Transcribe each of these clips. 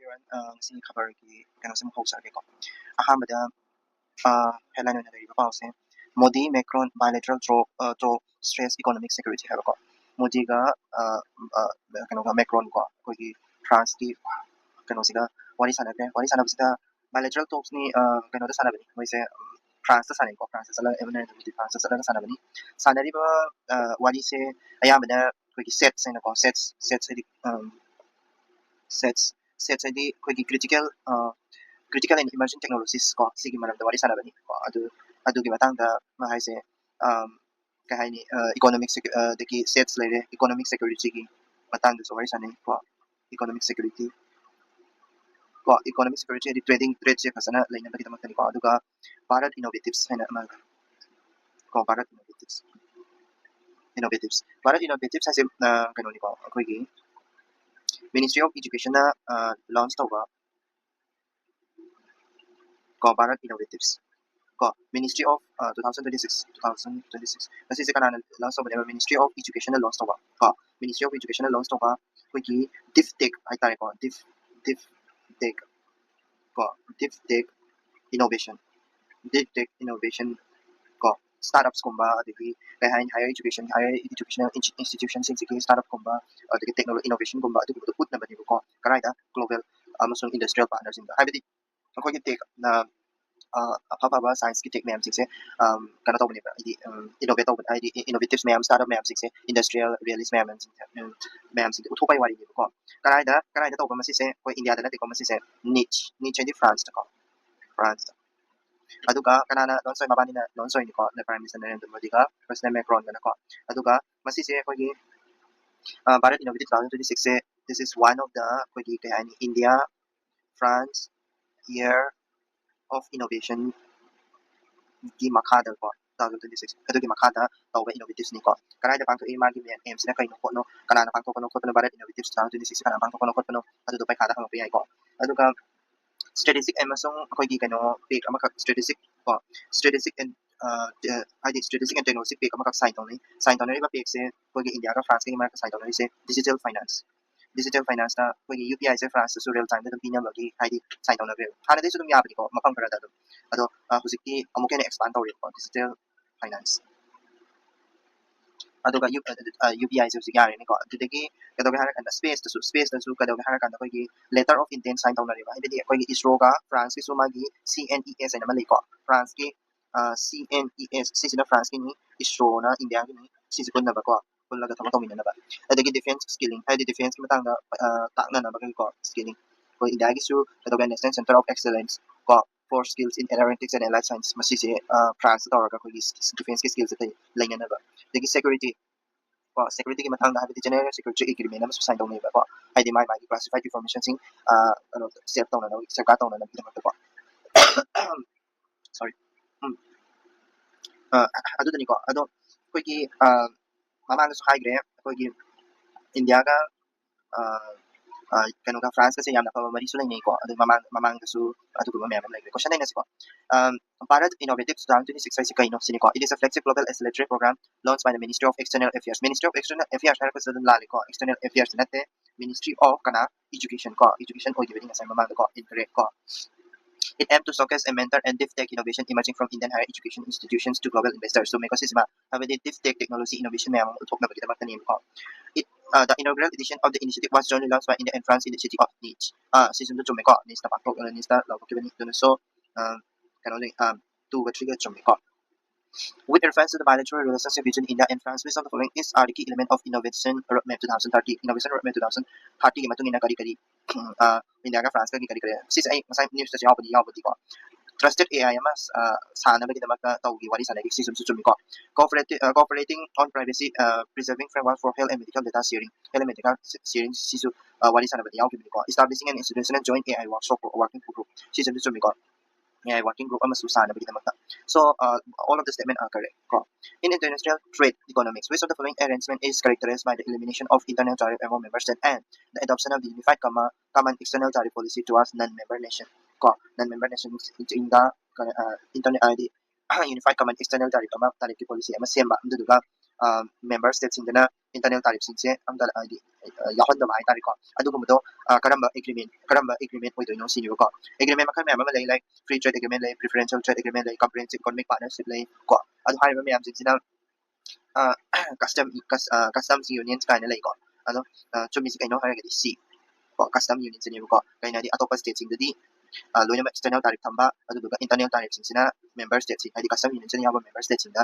everyone. Si Kabargi, ganun host ko. Ahamada, headline na narinig ko kasi Modi Macron bilateral throw stress economic security hai ko. Modi ga ganun ga Macron ko kogi France ki ganun siga wari sana sida bilateral talks ni ganun da sana bani वैसे France ta sana ko France sala even na France sala sana bani sana ri ba wari se ayamada kogi sets na ko sets sets kogi critical and emerging technologies ko sige maram da wari sana bani ko adu gi matang da ma hai se kai ni economic de ki sets le economic security ki matang da so wari sana ko economic security di trade se fasana lain na kita makani ko adu ka Bharat innovatives haina ma ko Bharat innovatives hai se kanoni ko koi gi Ministry of Education na launch tawba ko Bharat innovatives ko Ministry of 2026 kasi se kana launch tawba Ministry of Education na launch tawba ko Ministry of Education na launch tawba koi gi diftech hai tare ko diftech ko diftech innovation ko startups kumba adigi behind higher educational institutions sing sigi startup kumba adigi technology innovation kumba adu put na bani ko karaida global amasung industrial partners in habidi akhoi tech na afaba science ki tech ma'am sing se kana tawbani ba idi innovate tawbani idi innovatives ma'am startup ma'am sing se industrial realist ma'am sing uthokai wari ni ko karaida tawba masi se ko india da na ko masi se niche di France ko France aduga kanana lonsoi mabani na lonsoi ni ko na prime minister Narendra Modi ka president Macron na ko aduga masi se ko gi Bharat Innovative 2026 se this is one of the ko gi kaya ni India France year of innovation gi makada ko 2026 adugi makada tawba innovatives ni ko kanai da pangto ima gi aims na kai no ko no kanana pangto ko no ko no Bharat Innovatives 2026 kanana pangto ko no ko no adu do pai kada hang pai ai ko aduga strategic amasung akhoi gi kano pick amakak strategic and strategic and technology pick amakak sign tawni ba pick se akhoi gi India ka France ki marka sign tawni se digital finance na akhoi gi UPI se France su real time da pina ba gi ID sign tawna be hana de su dum yabri ko mafam kara da ado husiki amuke ne expand tawri ko digital finance aduga UPI se yare ni ko adudagi kadoga hana kan space da su kadoga hana kan akhoi gi letter of intent sign tawna riba ibedi akhoi gi ISRO ga France ki su magi CNES na mali ko France ki CNES sisina France ki ni ISRO na India ki ni sisikon na ba ko kullaga tama tawmin na ba adagi defense skilling hai di defense ki matang da takna na ba ko skilling ko India ki su kadoga National Center of Excellence ko for skills in aeronautics and allied science masisi France tawra ko gi defense ki skills tay lain na ba dagi security ki matang da habiti general security agreement na sign tawni ba ko hai di mai classified information sing ano save tawna na safeguard tawna na bitama ko sorry adu dani ko ado koi gi mamang su hai gre koi gi India ga kanu ka France ka se yamna pa mari su lai nei ko adu mamang ka su adu ko mamam lai ko shanai na si ko Bharat Innovative 2026 sai kai no sini ko it is a flagship global accelerator program launched by the Ministry of External Affairs har ko sadun la ko external affairs na te Ministry of kana education o giving asai mamang ko integrate ko it aimed to showcase and mentor and deep tech innovation emerging from Indian higher education institutions to global investors. So, because sisma have the deep tech technology innovation may talk na bagita magtanim ko. It the inaugural edition of the initiative was jointly launched by India and France in the city of Nice. Season 2 ko nista pakto nista lago kibani doon so kanoli 2 or 3 ko. With reference to the bilateral relationship between India and France, based on the following is are the key element of Innovation Roadmap 2030. Innovation Roadmap 2030 ki matong ina kari India ka France ka kari sis ay masay news ta siya budi ko trusted AI mas sana ba kita magtawgi wali sana system su ko cooperating on privacy preserving framework for health and medical data sharing sisu wali sana ba yaw ko establishing an institutional joint AI workshop or working group system su ko AI working group ama su sana ba kita magta so all of the statement are correct ko in international trade economics which of the following arrangement is characterized by the elimination of internal tariff among member states and the adoption of the unified common external tariff policy towards non-member nations non-member nations in the internet unified common external tariff policy ama semba nduduga member states in the internal tariffs in say yahon the mai tariko adugumodo karamba agreement with no senior ko agreement makan member like free trade agreement like preferential trade agreement like comprehensive economic partnership like ko adu hai member yam sina customs unions kind of like ko ano chumi si kaino haragadi si ko custom unions ni ko kaina di atopa states in the loina external tariff thamba aduga internal tariffs sina member states hadi custom unions ni aba member states in the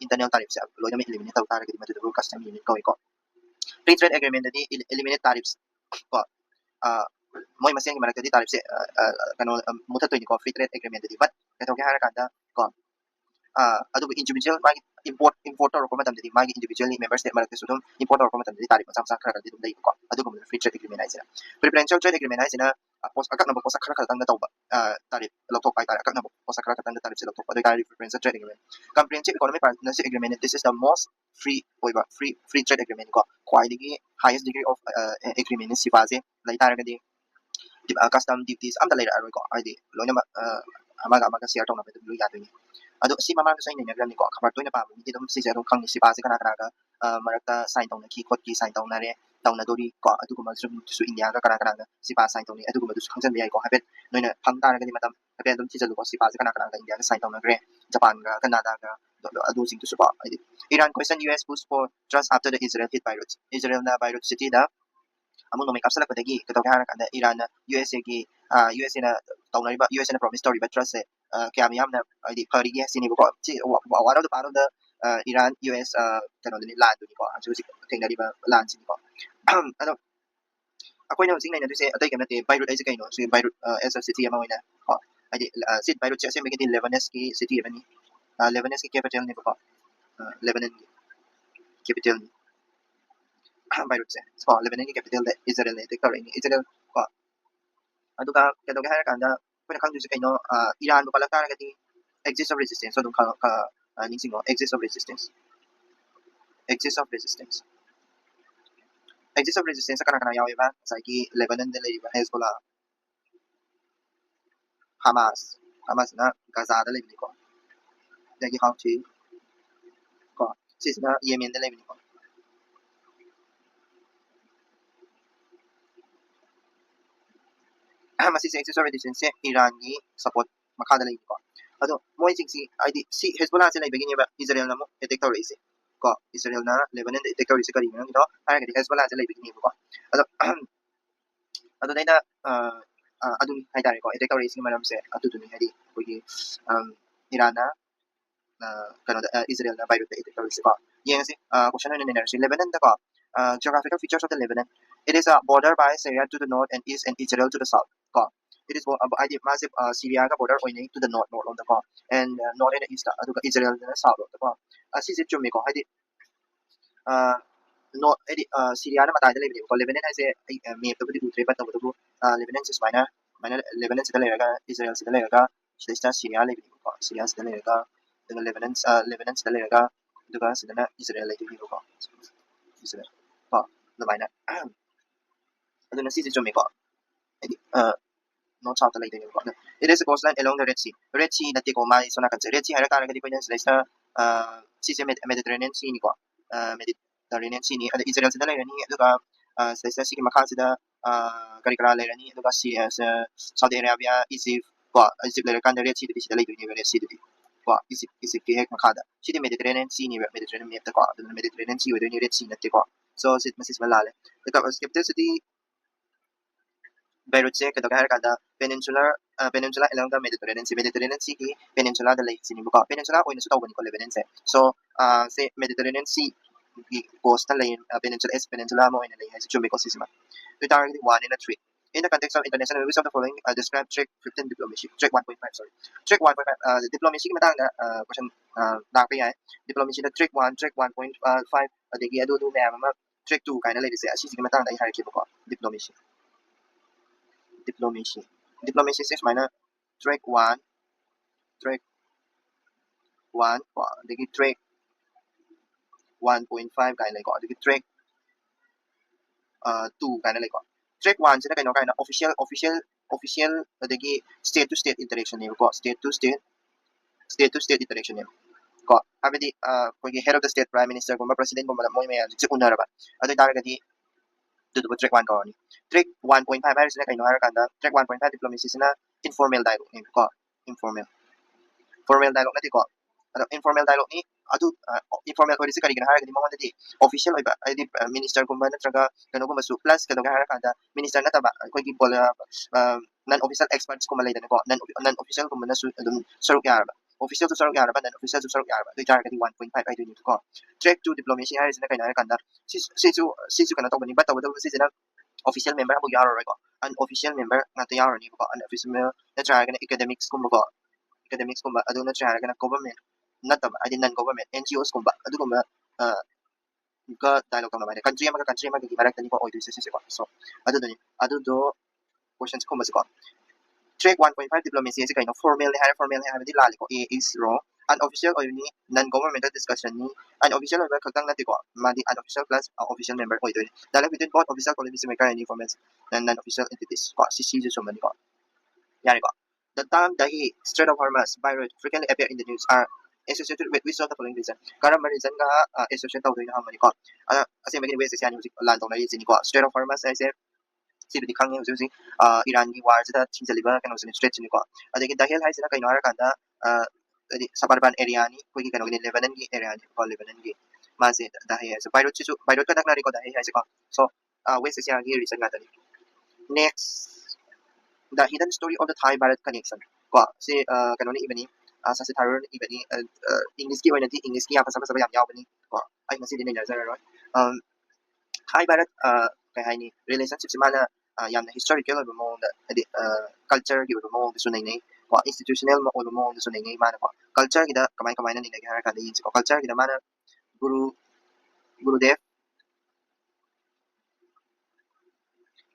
internal tariffs loina eliminate taw taragadi madu custom union ko free trade agreement di eliminate tariffs ko moi masing maragadi tariffs kano mutat to ni ko free trade agreement di but kato ke harakanda ko aduga individual magi importer ko matam di magi individually member state maragdi sudum importer ko matam di tariff sam sakra di dum dai ko aduga free trade agreement ai sina preferential trade agreement ai sina post akak na post sakra kala tang tawba tarif loktok pai tarif akak na post sakra kala tang tarif loktok pada tarif preferential trade agreement comprehensive economic partnership agreement this is the most free trade agreement ko quality highest degree of agreement si base lai taragadi custom duties am dalai aroi ko id loina amaga share tong na betu lu ya dini ado si mama sa ina naglam ni ko khabar toina pa mi dum si zero khang ni si base kana kana marakta sign tong na ki code ki sign tong na re tong na dori ko adu ko ma su india ka kana kana si pa sign tong ni adu ko ma du khang jan bi ai ko habet noina phang ta ga ni matam habet dum si jalu ko si base kana kana india ka sign tong na gre japan ga canada ga adu sing tu su ba Iran question US push for trust after the Israel hit Beirut Israel na Beirut city da among no make up sala ko dagi kato ka kana Iran na USA ki USA na tawna riba USA na promise story but trust kaya miyam na di pari gi sini ko si one of the part of the Iran US kano ni land ni ko so si tingna riba land sini ko ano ako ina sing na tu se atay kana te Beirut ay kaino so Beirut as a city among ina ko ay sit Beirut siya may kiti Lebanese ki city ni Lebanese ki capital ni ko Lebanon capital ni Beirut se so Lebanon ki capital de Israel ni declare ni Israel ko aduga kato ka kana pwede kang sa kaino Iran mo pala talaga di exist of resistance so dun ka ningsing ko exist of resistance exist of resistance exist of resistance sa kana kana yaw iba sa ki Lebanon de iba Hezbollah Hamas na Gaza de iba ko dagi how to ko sis na Yemen de iba ko Hamas is exist of resistance Iran ni support makada de iba ko ado mo sing si ID si Hezbollah sila ibigin niya ba Israel na mo detector is ko Israel na Lebanon de detector is kari ngito ay kadi Hezbollah sila ibigin niya ko ado ado dai na adun haitare ko detector is maram se atu dun hadi ko gi Iran na kano Israel na Beirut de detector is ko yang si question na ni Lebanon da ko geographical features of the Lebanon it is a border by Syria to the north and east and Israel to the south ko it is ID massive Syria ka border oine to the north on the ko and north and east aduga Israel na south on the ko si si chumi ko hadi no edi Syria na matay dali ko Lebanon ay se may to di utre pa to Lebanon is minor Lebanon sa dali ga Israel sa dali ga sa Syria le ko Syria sa dali ga dengan Lebanon sa dali ga duga sa dali Israel le ko Israel ko na minor ado na si si chumi ko edi no south dali ko it is a coastline along the Red Sea na ko mai so na kan Red Sea hara ka di ko yan sa si Mediterranean Sea ni ko Mediterranean Sea ni ada Israel sa dali ni duga sa sige makasida kari-kara ni duga si Saudi Arabia Egypt le kan Red Sea di sila ni Red Sea di ko Egypt ki hek makada si Mediterranean Sea ni Mediterranean ni ko Mediterranean Sea ni Red Sea na ko so sit masis malale duga skeptic city Beirut se kada kahar kada peninsula along the Mediterranean Sea ki peninsula da lake sini buka peninsula o ina su tawani ko Lebanon se so se Mediterranean Sea ki coastal line peninsula is peninsula mo ina lane sa chumi ko sisma to target 1 in a 3 in the context of international reviews of the following describe trick 15 diplomacy trick 1.5 sorry trick 1.5 diplomacy ki matang na question na pa yan diplomacy na trick 1 trick 1.5 adigi adu du na trick 2 kind of lady se asi sige matang na hierarchy ko diplomacy diplomacy is minor track 1 track 1 digi track 1.5 kaya like ko digi track 2 kaya like ko track 1 sila kaya na official digi state to state interaction niyo ko state to state interaction niyo ko habidi head of the state prime minister gumba president gumba moi me ji unaraba adu taragadi du track 1 ko ni track 1.5 harisina kaino harakanda track 1.5 diplomacy sina informal dialogue ni ko informal formal dialogue nati ko informal dialogue ni adu informal ko disi kari gana haragadi mo ngadi official oiba adi minister gumba natraga kano gumba su plus kano ga harakanda minister nataba ko gi bola non official experts ko malay ko non official gumba na su adum saruk yaraba official to saruk yaraba non official to saruk yaraba do taragadi 1.5 ay do ni ko track 2 diplomacy harisina kaino harakanda si kana to bani bata wada si sina official member abu yaro ko unofficial member ngata yaro ni ko unofficial na taragadi academics gumba ko academics kumba adu na taragana government nataba adi non government NGOs kumba adu kumba ka dialogue kama mane country ama gi marak tani ko oidu se ko so adu do questions kumba se ko track 1.5 diplomacy is kind of formal habdi lali ko is wrong unofficial or ni non governmental discussion ni unofficial or khakang nati ko madi unofficial plus official member oidu dialogue between both official policy maker and informants and non official entities ko CC so mani ko yani ko the term Dahi Strait of Hormuz by road frequently appear in the news are associated with which of the following reason? Karama reason ka associated tawdo ina hamani ko. Kasi maging ways kasi music land on na yun ko. Strait of Hormuz ay se si di kang yung si Iran gi war sa ting sa liba kan usin strait ni ko. Adagi dahil hay sila kayo kanda sa Barban area ni ko gi kanong Lebanon gi area ni ko Lebanon gi. Masi dahil so by road ka daknari ko dahil hay ko. So ways kasi ang reason nga tani. Next the hidden story of the Thai Bharat connection ko si kanoni ibani sa si Thailand ibani English ki wala di English ki apa sama yam yaw bani ko ay ngasi din na zara right Thai Bharat kay hay ni relationship si mana yam na historical ba mo da culture gi ba mo da sunay ni ko institutional mo mo da sunay ni mana ko culture gi da kamay na ni nagara ka din ko culture gi da mana guru Gurudev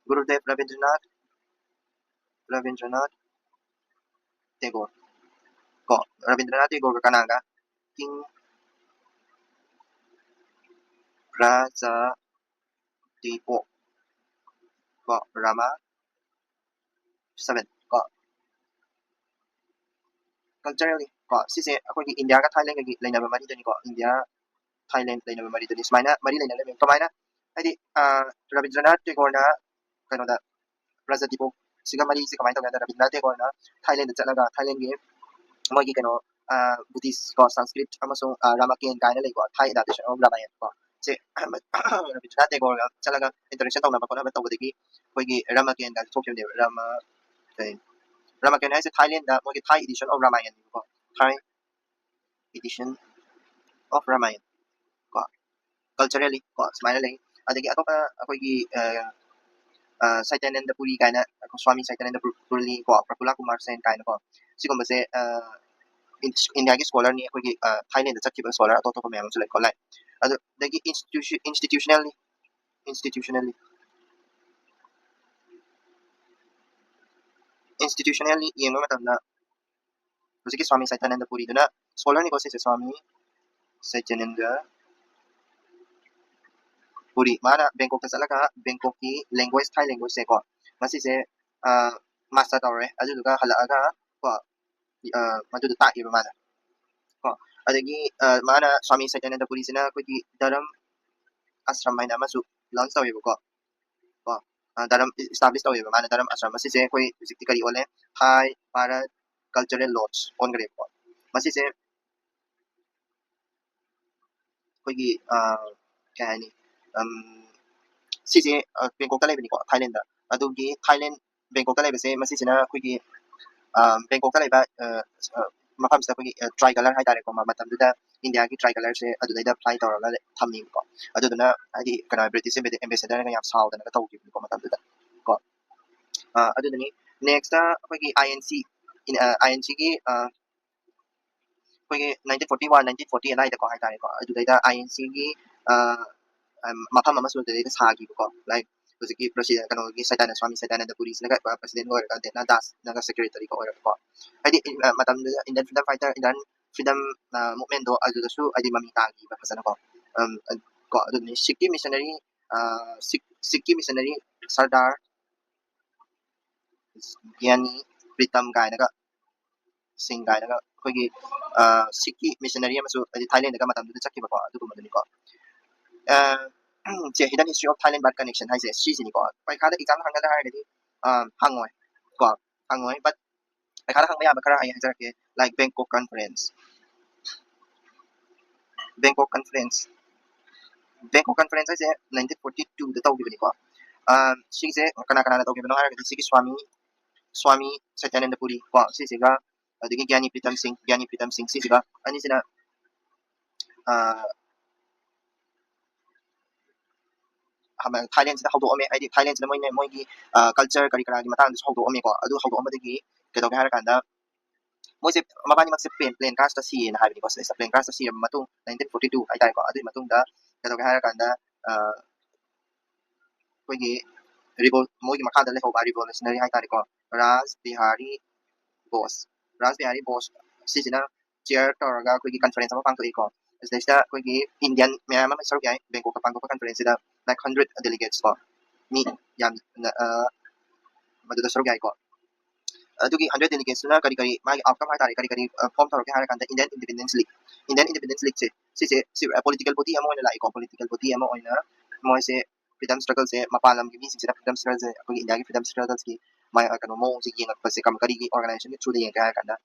Gurudev Rabindranath Tagore ko Rabindranath Tagore ka kananga King Raja Dipo ko Rama 7ก็ culturally ก็สิเสꯑꯩꯈꯣꯏꯒꯤ ꯏꯟꯗꯤꯌꯥꯒ ꯊꯥꯏꯂꯦꯟꯒꯒꯤ ꯂꯩꯅꯕ ꯃꯔꯤꯗꯅꯤꯀꯣ India Thailand ꯂꯩꯅꯕ ꯃꯔꯤꯗꯅꯤ ꯁꯨꯃꯥꯏꯅ ꯃꯔꯤ ꯂꯩꯅ ꯂꯩꯕ ꯀꯃꯥꯏꯅ ꯍꯥꯏꯗꯤ ꯔꯕꯤꯟꯗ꯭ꯔꯅꯥꯊ ꯇꯦꯒꯣꯔꯅ ꯀꯩꯅꯣꯗ ꯄ꯭ꯔꯖꯥꯗꯤꯄꯣꯛ ꯁꯤꯒ ꯃꯔꯤꯁꯤ ꯀꯃꯥꯏꯅ ꯇꯧꯒꯦ ꯍꯥꯏꯕꯗ ꯔꯕꯤꯟꯗ꯭ꯔꯅꯥꯊ ꯇꯦꯒꯣꯔꯅ ꯊꯥꯏꯂꯦꯟꯗ ꯆꯠꯂꯒ ꯊꯥꯏꯂꯦꯟꯒꯤ ꯃꯣꯏꯒꯤ ꯀꯩꯅꯣ ꯕꯨꯙꯤꯁ ꯀꯣ ꯁꯪꯁꯀ꯭ꯔꯤꯠ ꯑꯃꯁꯨꯡ ꯔꯥꯃꯥꯀꯦꯟ ꯀꯥꯏꯅ ꯂꯩꯀꯣ ꯊꯥꯏ ꯑꯦꯗꯥꯞꯇꯦꯁꯟ ꯑꯣꯐ ꯔꯥꯃꯥꯌꯟ ꯀꯣ ꯁꯤ ꯔꯕꯤꯟꯗ꯭ꯔꯅꯥꯊ ꯇꯦꯒꯣꯔꯒ ꯆꯠꯂꯒ ꯏꯟꯇꯔꯦꯛꯁꯟ ꯇꯧꯅꯕ ꯈꯣꯠꯅꯕ ꯇꯧꯕꯗꯒꯤ ꯑꯩꯈꯣꯏꯒꯤ ꯔꯥꯃꯥꯀꯦꯟꯒ ꯊꯣꯛꯈꯤꯕꯅꯦꯕ Ramakan haise Thailand da mogi Thai edition of Ramayan ko Thai edition of Ramayan ko culturally ko smile lai adagi atopa akogi Saitananda Puri kaina ko Swami Saitananda Puri ko Prakula Kumar Sen kaina ko sigumba se India gi scholar ni akogi Thailand da chakkiba scholar ato to mayam sulai ko lai adu dagi institutionally yengo matamna hujiki Swami Saitananda Puri duna scholar ni ko se Swami Saitananda Puri mana Bangkok ta salaka Bangkok ki language Thai language se ko masi se master tawre aduga halaga ko madu ta iba mana ko adagi mana Swami Saitananda Puri sina ko ki daram ashram maina masu launch tawi ko daram establish tawi mana daram ashram masi se koi hujiki kari ole Thai Bharat cultural lodge on gre ko masi se ko ki kaya ni sisi Bangkok ta leibani ko Thailand da adugi Thailand Bangkok ta leibase masi sina ko ki Bangkok ta leiba mafam sida ko ki tricolor hai tare ko matamduda India ki tricolor se adudaida fly tawraga thamni ko aduduna adi kana British ambassador nga yam saw da tawgi ko matamduda ko adudani next ko ki INC in INC ki ko ki 1941 1940 anai da ko hai tare ko adudaida INC ki mafam ama su da sagi ko like hujiki president kanogi Saitana Swami Saitananda Puri sina president ko ka na das naga secretary ko ko adi matamduda Indian freedom fighter Indian freedom movement do adu su adi mamitagi ba kasana ko adu ni Sikhi missionary Sikhi missionary Sardar Gyani Pritam kai naga sing kainaga akoigi sikki missionary amasu Thailand daga matamda chakkiba ko adugumaduni ko che hidden history of Thailand bad connection haise sisini ko pai khada exam hangala haragadi hangoi ko hangoi but pai khada hangba yaba khara ai hajarake like Bangkok conference Bangkok conference haise 1942 da tawgibani ko sise kana kana na tawgibano haragadi sigi Swami Satyananda Puri ko sisiga adigi Gyani Pritam Singh sisiga anisina Thailand sida hawdoame aidi Thailand sida moigi culture kari karagi matang dis hawdoame ko adu hawdoamadagi kedoge harakanda moise mabani makse plane crash ta si na habi ko sa plane crash ta si matung 1942 ai dai ko adu matung da kedoge harakanda koigi moigi makada le hoba revolutionary hai tari ko Ras Bihari Bose Ras Bihari Bose sisina chair toraga koigi conference ama pangto ko isda koigi Indian mayam ma saruk yai Bangkok ka pangto conference da like 100 delegates ko mi yam maduda saruk yai ko adugi 100 delegates na kari kari magi outcome hai tari kari kari form tawrok hara kanda Indian Independence League se political body amo na lai ko political body amo oina moise freedom struggle se mapalam gi mi sing freedom struggle se akogi India gi freedom struggles ki mai kano mo si yeng pase kam kari gi organization ki through the yeng hara kanda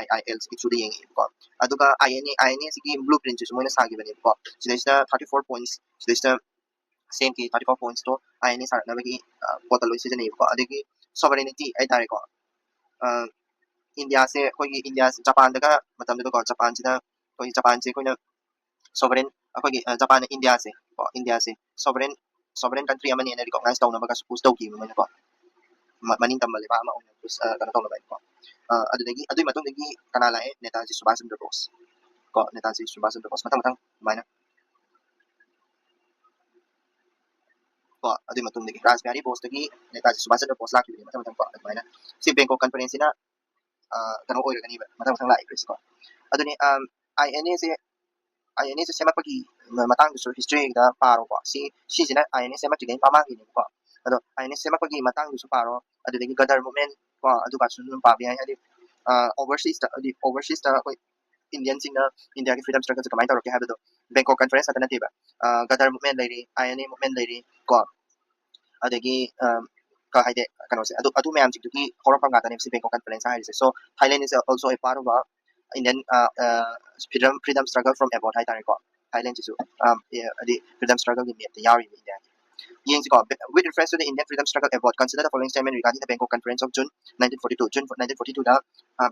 IIL ki through the yeng ko aduga INA si gi blueprint se moina sagi bani ko sida 34 points sida same ki 34 points to INA sar na bagi portal se ne ko adigi sovereignty ai tari ko India se akogi India Japan daga matam da ko Japan sida koi Japan se koina sovereign akogi Japan India se sovereign country amani na recognize tawna baga suppose tawki mo ko maning tambal ba ma ona plus kana tawna ba ko adudagi adui matong dagi kanala Netaji Subhash Chandra Bose ko Netaji Subhash Chandra Bose matang mana ko adui matong dagi Ras Bihari Bose dagi Netaji Subhash Chandra Bose lakli matang ko mana si Bangkok conference na kano oil gani ba matang lai ko aduni INA se INA se semakpagi matang su history da paro ko si sina INA semak gen pamang ni ko ado INA semakpagi matang su paro adudagi gadar movement ko aduga su pa bi adi overseas da ko Indian sing na India ki freedom struggle kamai tawro ke habdo Bangkok conference alternative gadar movement lairi INA movement lairi ko adagi ka haide kano se adu mayam ji ki horapam ga tani si Bangkok conference ha so Thailand is also a part of Indian freedom struggle from abroad hai tari ko Thailand is the freedom struggle in the yari India yin ko with reference to the Indian freedom struggle abroad consider the following statement regarding the Bangkok conference of June 1942 da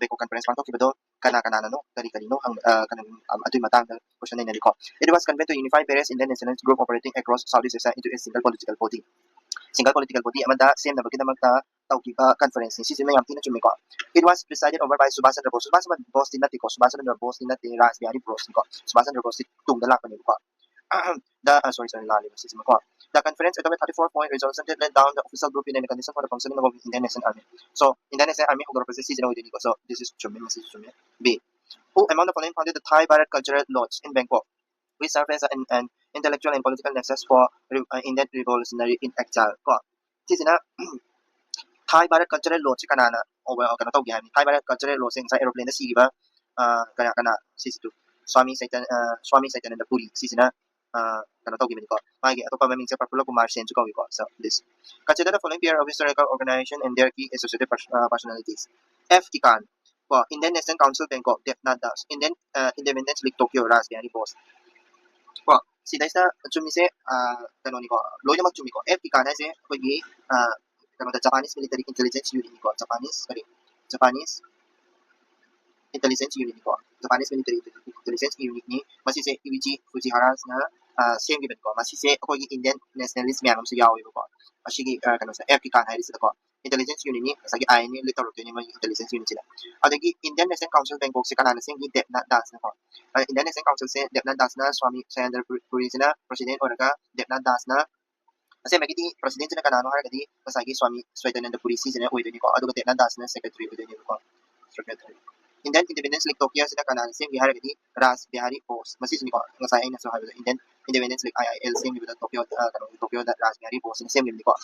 Bangkok conference pang to kana kana no kari kari no ang kanang atu matang question ni ko it was convened to unify various Indian nationalist group operating across Southeast Asia into a single political body amanda same na bagida magta tawkiba conference si mayam tina chumi ko it was presided over by Subhash Chandra Bose dinati ko Subhash Chandra Bose dinati Ras Bihari Bose ko Subhash Chandra Bose tung dalak ni ko sorry lali si ko the conference adopted 34-point resolution that laid down the official group in condition for the functioning of Indian National Army so Indian National Army who represents season with ko so this is chumi message chumi B who among the following founded the Thai Bharat Cultural Lodge in Bangkok which served as an intellectual and political nexus for Indian revolutionary in exile ko sisina Thai Bharat Cultural Lodge kanana over kana tawgi hani Thai Bharat Cultural Lodge sa aeroplane na sigiba kana sisitu Swami Satyananda Puri sisina kana tawgi ko magi atopa maming sa Prafula Kumar Sen ko so this consider the following pair of historical organization and their key associated personalities F. Ikan ko Indian National Council Bangkok Devnath Das Indian Independence League Tokyo Ras Bihari Bose ko sida sa chumi se kano ni ko loy na chumi ko F. Ikan na se kogi the Japanese military intelligence unit ko Japanese intelligence unit ko Japanese military intelligence unit ni masise Iwiji Fujihara na same given ko masise ako Indian nationalist mayam su yawi ko asigi kano sa African high ko intelligence unit ni sagi ai ni little ni mo intelligence unit sila adagi Indian National Council Bangkok se kanana sing gi Devnath Das na ko Indian National Council se Devnath Das na Swami Satyananda Puri sina president oraga Devnath Das na kasi magiti president na kanano haragadi masagi Swami Satyananda Puri sina uido ni ko aduga Devnath Das na secretary uido ni ko secretary Indian Independence League Tokyo sina kanana sing gi haragadi Ras Bihari Bose masis ni ko ngasay na so haragadi Indian Independence League IIL sing gi Tokyo Tokyo da Ras Bihari Bose sing gi ko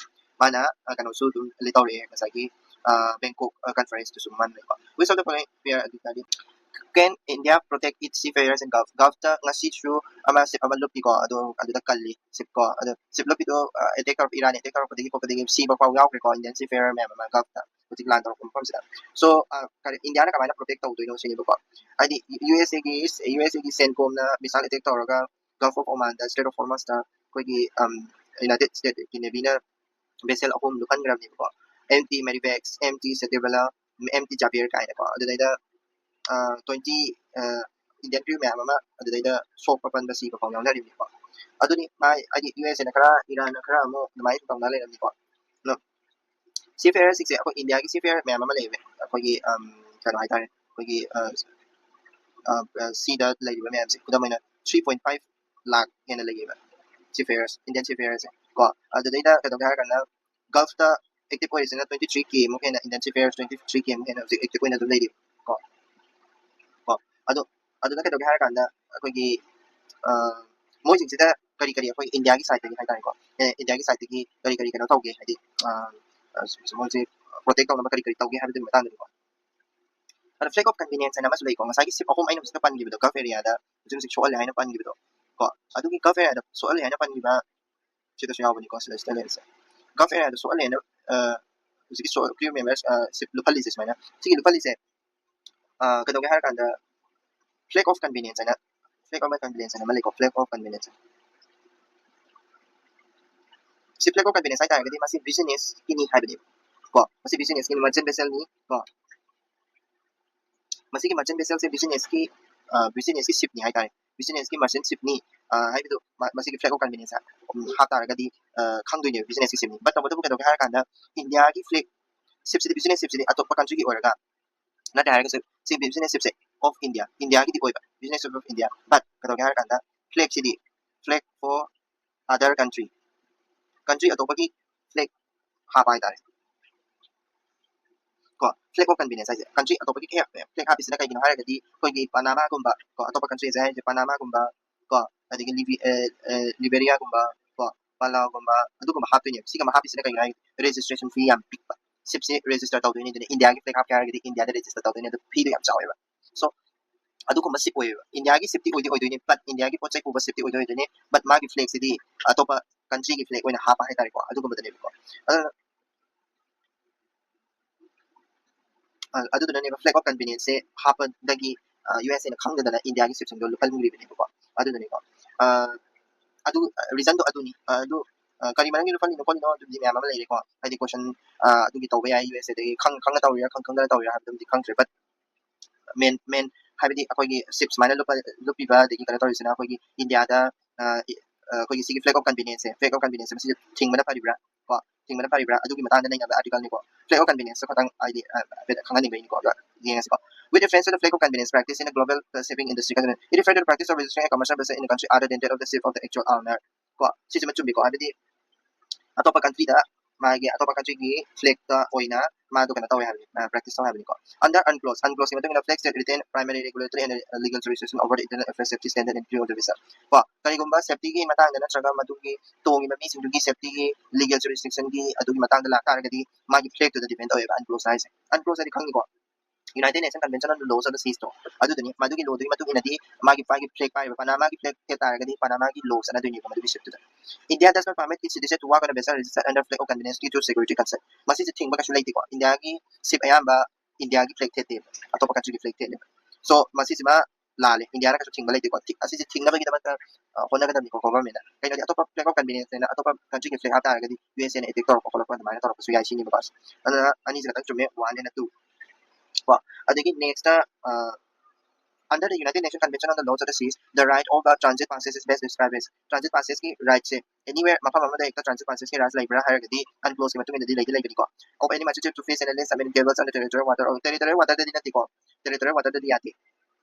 mana kanu su dun litaw re masagi Bangkok conference to suman ko we saw the following here can India protect its seafarers in Gulf ta ngasi through ama lupi ko ado da kalli sip ko ado sip lupi do attacker of Iran attacker of the sea ba yaw ko Indian seafarer me ma Gulf ta putik land or from sida so India na kamana protect to no sini ko adi USA gi send ko na misal attack to ga Gulf of Oman the Strait of Hormuz ta ko gi United States kinebina vessel ahom lukan gram ni ko MT Marivex MT Setebala MT Javier kaina ko ado da 20 Indian crew ma'am ama adida soap papan basi ko pang na rin ko aduni mai adi US na kara Iran na kara mo na mai pang na rin ko no seafarer 6 ako India ki seafarer ma'am ama lebe ako gi kano hai tare ko gi see that lady ma'am si kuda mai na 3.5 lakh yen lagi ba seafarers Indian seafarers ko adida ka dog ha kana Gulf ta active ko is na 23k mo kaya na Indian seafarers 23k mo kaya na active ko na do lady ko 거 ꯑꯗꯣ ꯑꯗꯨꯗ ꯀꯩꯗꯧꯒꯦ ꯍꯥꯏꯔꯀꯥꯟꯗ ꯑꯩꯈꯣꯏꯒꯤ ꯃꯣꯏꯁꯤꯡꯁꯤꯗ ꯀꯔꯤ ꯑꯩꯈꯣꯏ ꯏꯟꯗꯤꯌꯥꯒꯤ ꯁꯥꯏꯠꯇꯒꯤ ꯍꯥꯏꯇꯥꯔꯦꯀꯣ ꯏꯟꯗꯤꯌꯥꯒꯤ ꯁꯥꯏꯠꯇꯒꯤ ꯀꯔꯤ ꯀꯩꯅꯣ ꯇꯧꯒꯦ ꯍꯥꯏꯗꯤ ꯃꯣꯏꯁꯦ ꯄ꯭ꯔꯣꯇꯦꯛ ꯇꯧꯅꯕ ꯀꯔꯤ ꯇꯧꯒꯦ ꯍꯥꯏꯕꯗꯨꯒꯤ ꯃꯇꯥꯡꯗꯅꯤꯀꯣ ꯑꯗꯣ ꯐ꯭ꯂꯦꯛ ꯑꯣꯐ ꯀꯟꯚꯤꯅꯤꯌꯟꯁ ꯍꯥꯏꯅ ꯑꯃꯁꯨ ꯂꯩꯀꯣ ꯉꯁꯥꯏꯒꯤ ꯁꯤꯞ ꯑꯍꯨꯝ ꯑꯩꯅ ꯍꯧꯖꯤꯛꯇ ꯄꯟꯈꯤꯕꯗꯣ ꯒꯜꯐ ꯑꯦꯔꯤꯌꯥꯗ ꯍꯧꯖꯤꯛ ꯍꯧꯖꯤꯛ ꯁꯣꯛꯍꯜꯂꯦ ꯍꯥꯏꯅ ꯄꯟꯈꯤꯕꯗꯣ ꯀꯣ ꯑꯗꯨꯒꯤ ꯒꯜꯐ ꯑꯦꯔꯤꯌꯥꯗ ꯁꯣꯛꯍꯜꯂꯦ ꯍꯥꯏꯅ ꯄꯟꯈꯤꯕ ꯁꯤꯗꯁꯨ ꯌꯥꯎꯕꯅꯤꯀꯣ ꯁꯤꯗ ꯂꯩꯔꯤꯁꯦ ꯒꯜꯐ ꯑꯦꯔꯤꯌꯥꯗ ꯁꯣꯛꯍꯜꯂꯦ ꯍꯥꯏꯅ ꯍꯧꯖꯤꯛꯀꯤ ꯀ꯭ꯔꯤꯌꯨ ꯃꯦꯝꯕꯔꯁ ꯁꯤꯞ ꯂꯨꯞꯍꯜꯂꯤꯁꯦ ꯁꯨꯃꯥꯏꯅ ꯁꯤꯒꯤ ꯂꯨꯞꯍꯜꯂꯤꯁꯦ ꯀꯩꯗꯧꯒꯦ ꯍꯥꯏꯔꯀꯥꯟꯗ ꯐ꯭ꯂꯦꯛ ꯑꯣꯐ ꯀꯟꯚꯤꯅꯤꯌꯟꯁ ꯍꯥꯏꯅ flag of convenience na mali ko flag of convenience si flag of convenience ay tayo kasi masi business kini habi ko masi business kini merchant vessel ni ko masi ki merchant vessel se business ki ship ni ay tayo business ki merchant ship ni habi do masi ki flag of convenience ha ta ga di khang doi ne business ki ship ni but tabu ka do ha kan da India ki flag ship si business ship si atop country ki oraga na ta ga si business ship se of India ki di oi business of India but ka do ha kan da flag si di flag for other country atopagi flag haba haitare ko flag of convenience haise country atopagi flag habis na kaigino haragadi koigi Panama gumba ko atopa country haise Panama gumba ko adigi Liberia gumba ko Palau gumba adugumba hapini siga mahapis na kaigino registration fee yam pikpa sipsi register tawdini dine India gi flag hap haragadi India da register tawdini adu fee yam chaweba so adugumba sip oyeba India gi sip ti oidini but India gi pochai kuba sip ti oidini but magi flag sidi atopa country gi flag oina hapa haitare ko adugumba dane ko ꯑꯗꯨꯗꯨꯅꯅꯦꯕ flag of convenience ꯁꯦ ꯍꯥꯞꯄꯗꯒꯤ US ꯅ ꯈꯪꯗꯗꯅ ꯏꯟꯗꯤꯌꯥꯒꯤ ꯁꯤꯞꯁꯤꯡꯗꯣ ꯂꯨꯞꯍꯟꯈꯤꯕꯅꯦꯕꯀꯣ ꯑꯗꯨꯗꯨꯅꯦꯀꯣ ꯑꯗꯨ ꯔꯤꯖꯟꯗꯣ ꯑꯗꯨꯅꯤ ꯑꯗꯨ ꯀꯔꯤ ꯃꯔꯝꯒꯤ ꯂꯨꯞꯍꯜꯂꯤꯅꯣ ꯈꯣꯠꯂꯤꯅꯣ ꯑꯗꯨꯗꯤ ꯃꯌꯥꯝ ꯑꯃ ꯂꯩꯔꯦꯀꯣ ꯍꯥꯏꯗꯤ ꯀꯣꯏꯁꯟ ꯑꯗꯨꯒꯤ ꯇꯧꯕ ꯌꯥꯏ US ꯗꯒꯤ ꯈꯪꯅ ꯇꯧꯔꯤꯔꯥ ꯈꯪꯗꯅ ꯇꯧꯔꯤꯔꯥ ꯍꯥꯏꯕꯗꯨꯗꯤ ꯈꯪꯗ꯭ꯔꯦ ꯕꯠ ꯃꯦꯟ ꯍꯥꯏꯕꯗꯤ ꯑꯩꯈꯣꯏꯒꯤ ꯁꯤꯞ ꯁꯨꯃꯥꯏꯅ ꯂꯨꯞꯄꯤꯕ ꯑꯗꯒꯤ ꯀꯩꯅꯣ ꯇꯧꯔꯤꯁꯤꯅ ꯑꯩꯈꯣꯏꯒꯤ ꯏꯟꯗꯤꯌꯥꯗ ꯑꯩꯈꯣꯏꯒꯤ ꯁꯤꯒꯤ flag of convenience ꯃꯁꯤ ꯊꯤꯡꯕꯅ ꯐꯔꯤꯕ꯭ꯔꯥ ꯀꯣ ꯊꯤꯡꯕꯅ ꯐꯔꯤꯕ꯭ꯔꯥ ꯑꯗꯨꯒꯤ ꯃꯇꯥꯡꯗ ꯅꯩꯅꯕ ꯑꯥꯔꯇꯤꯀꯜꯅꯤꯀꯣ flag of convenience ꯈꯇꯪ ꯍꯥꯏꯗꯤ ꯈꯪꯍꯟꯅꯤꯡꯕꯩꯅꯤꯀꯣ yengasico with reference to the flag of convenience practice in the global shipping industry it refers to the practice of registering a commercial vessel in a country other than that of the ship of the actual owner ko sisi machumbi ko habidi atopa country da magi atopa country gi flag ta oina ma do kana tawi habini practice tawi habini ko under unclose ni matong flag that retain primary regulatory and legal jurisdiction over the internal affairs safety standard and crew of the vessel ko kani gumba safety gi matang da natraga madugi tongi mami sindugi safety gi legal jurisdiction gi adugi matang da la taragadi magi flag to the depend oy unclose ari khangi ko United Nations Convention on the Laws of the Seas to adudani madugi law inadi magi flag Panama gi flag te taragadi Panama gi laws na duni ko madugi ship to India does not permit its citizens to work on a vessel registered under flag of convenience due to security concern masi se thing ba kasu ko India gi ship ayamba India gi flag te atopa country gi flag te so masi sima lale India na kasu thing ba ko asi se thing na ba gi dapat hona ga ko government kay na atopa flag of convenience na atopa country gi flag ha taragadi USA na etic ko ko ko na to so ya sini ba ani sa ta chume 1 and 2 well, again, next, under the United Nations Convention on the Laws of the Seas, the right of transit passes is best described as transit passes ki right se anywhere mapa mama da ekta transit passes ki right library hire gadi unclose ki matung hindi lagi ko of any message to face and less I mean cables on the territorial water da dinati ko territorial water da diati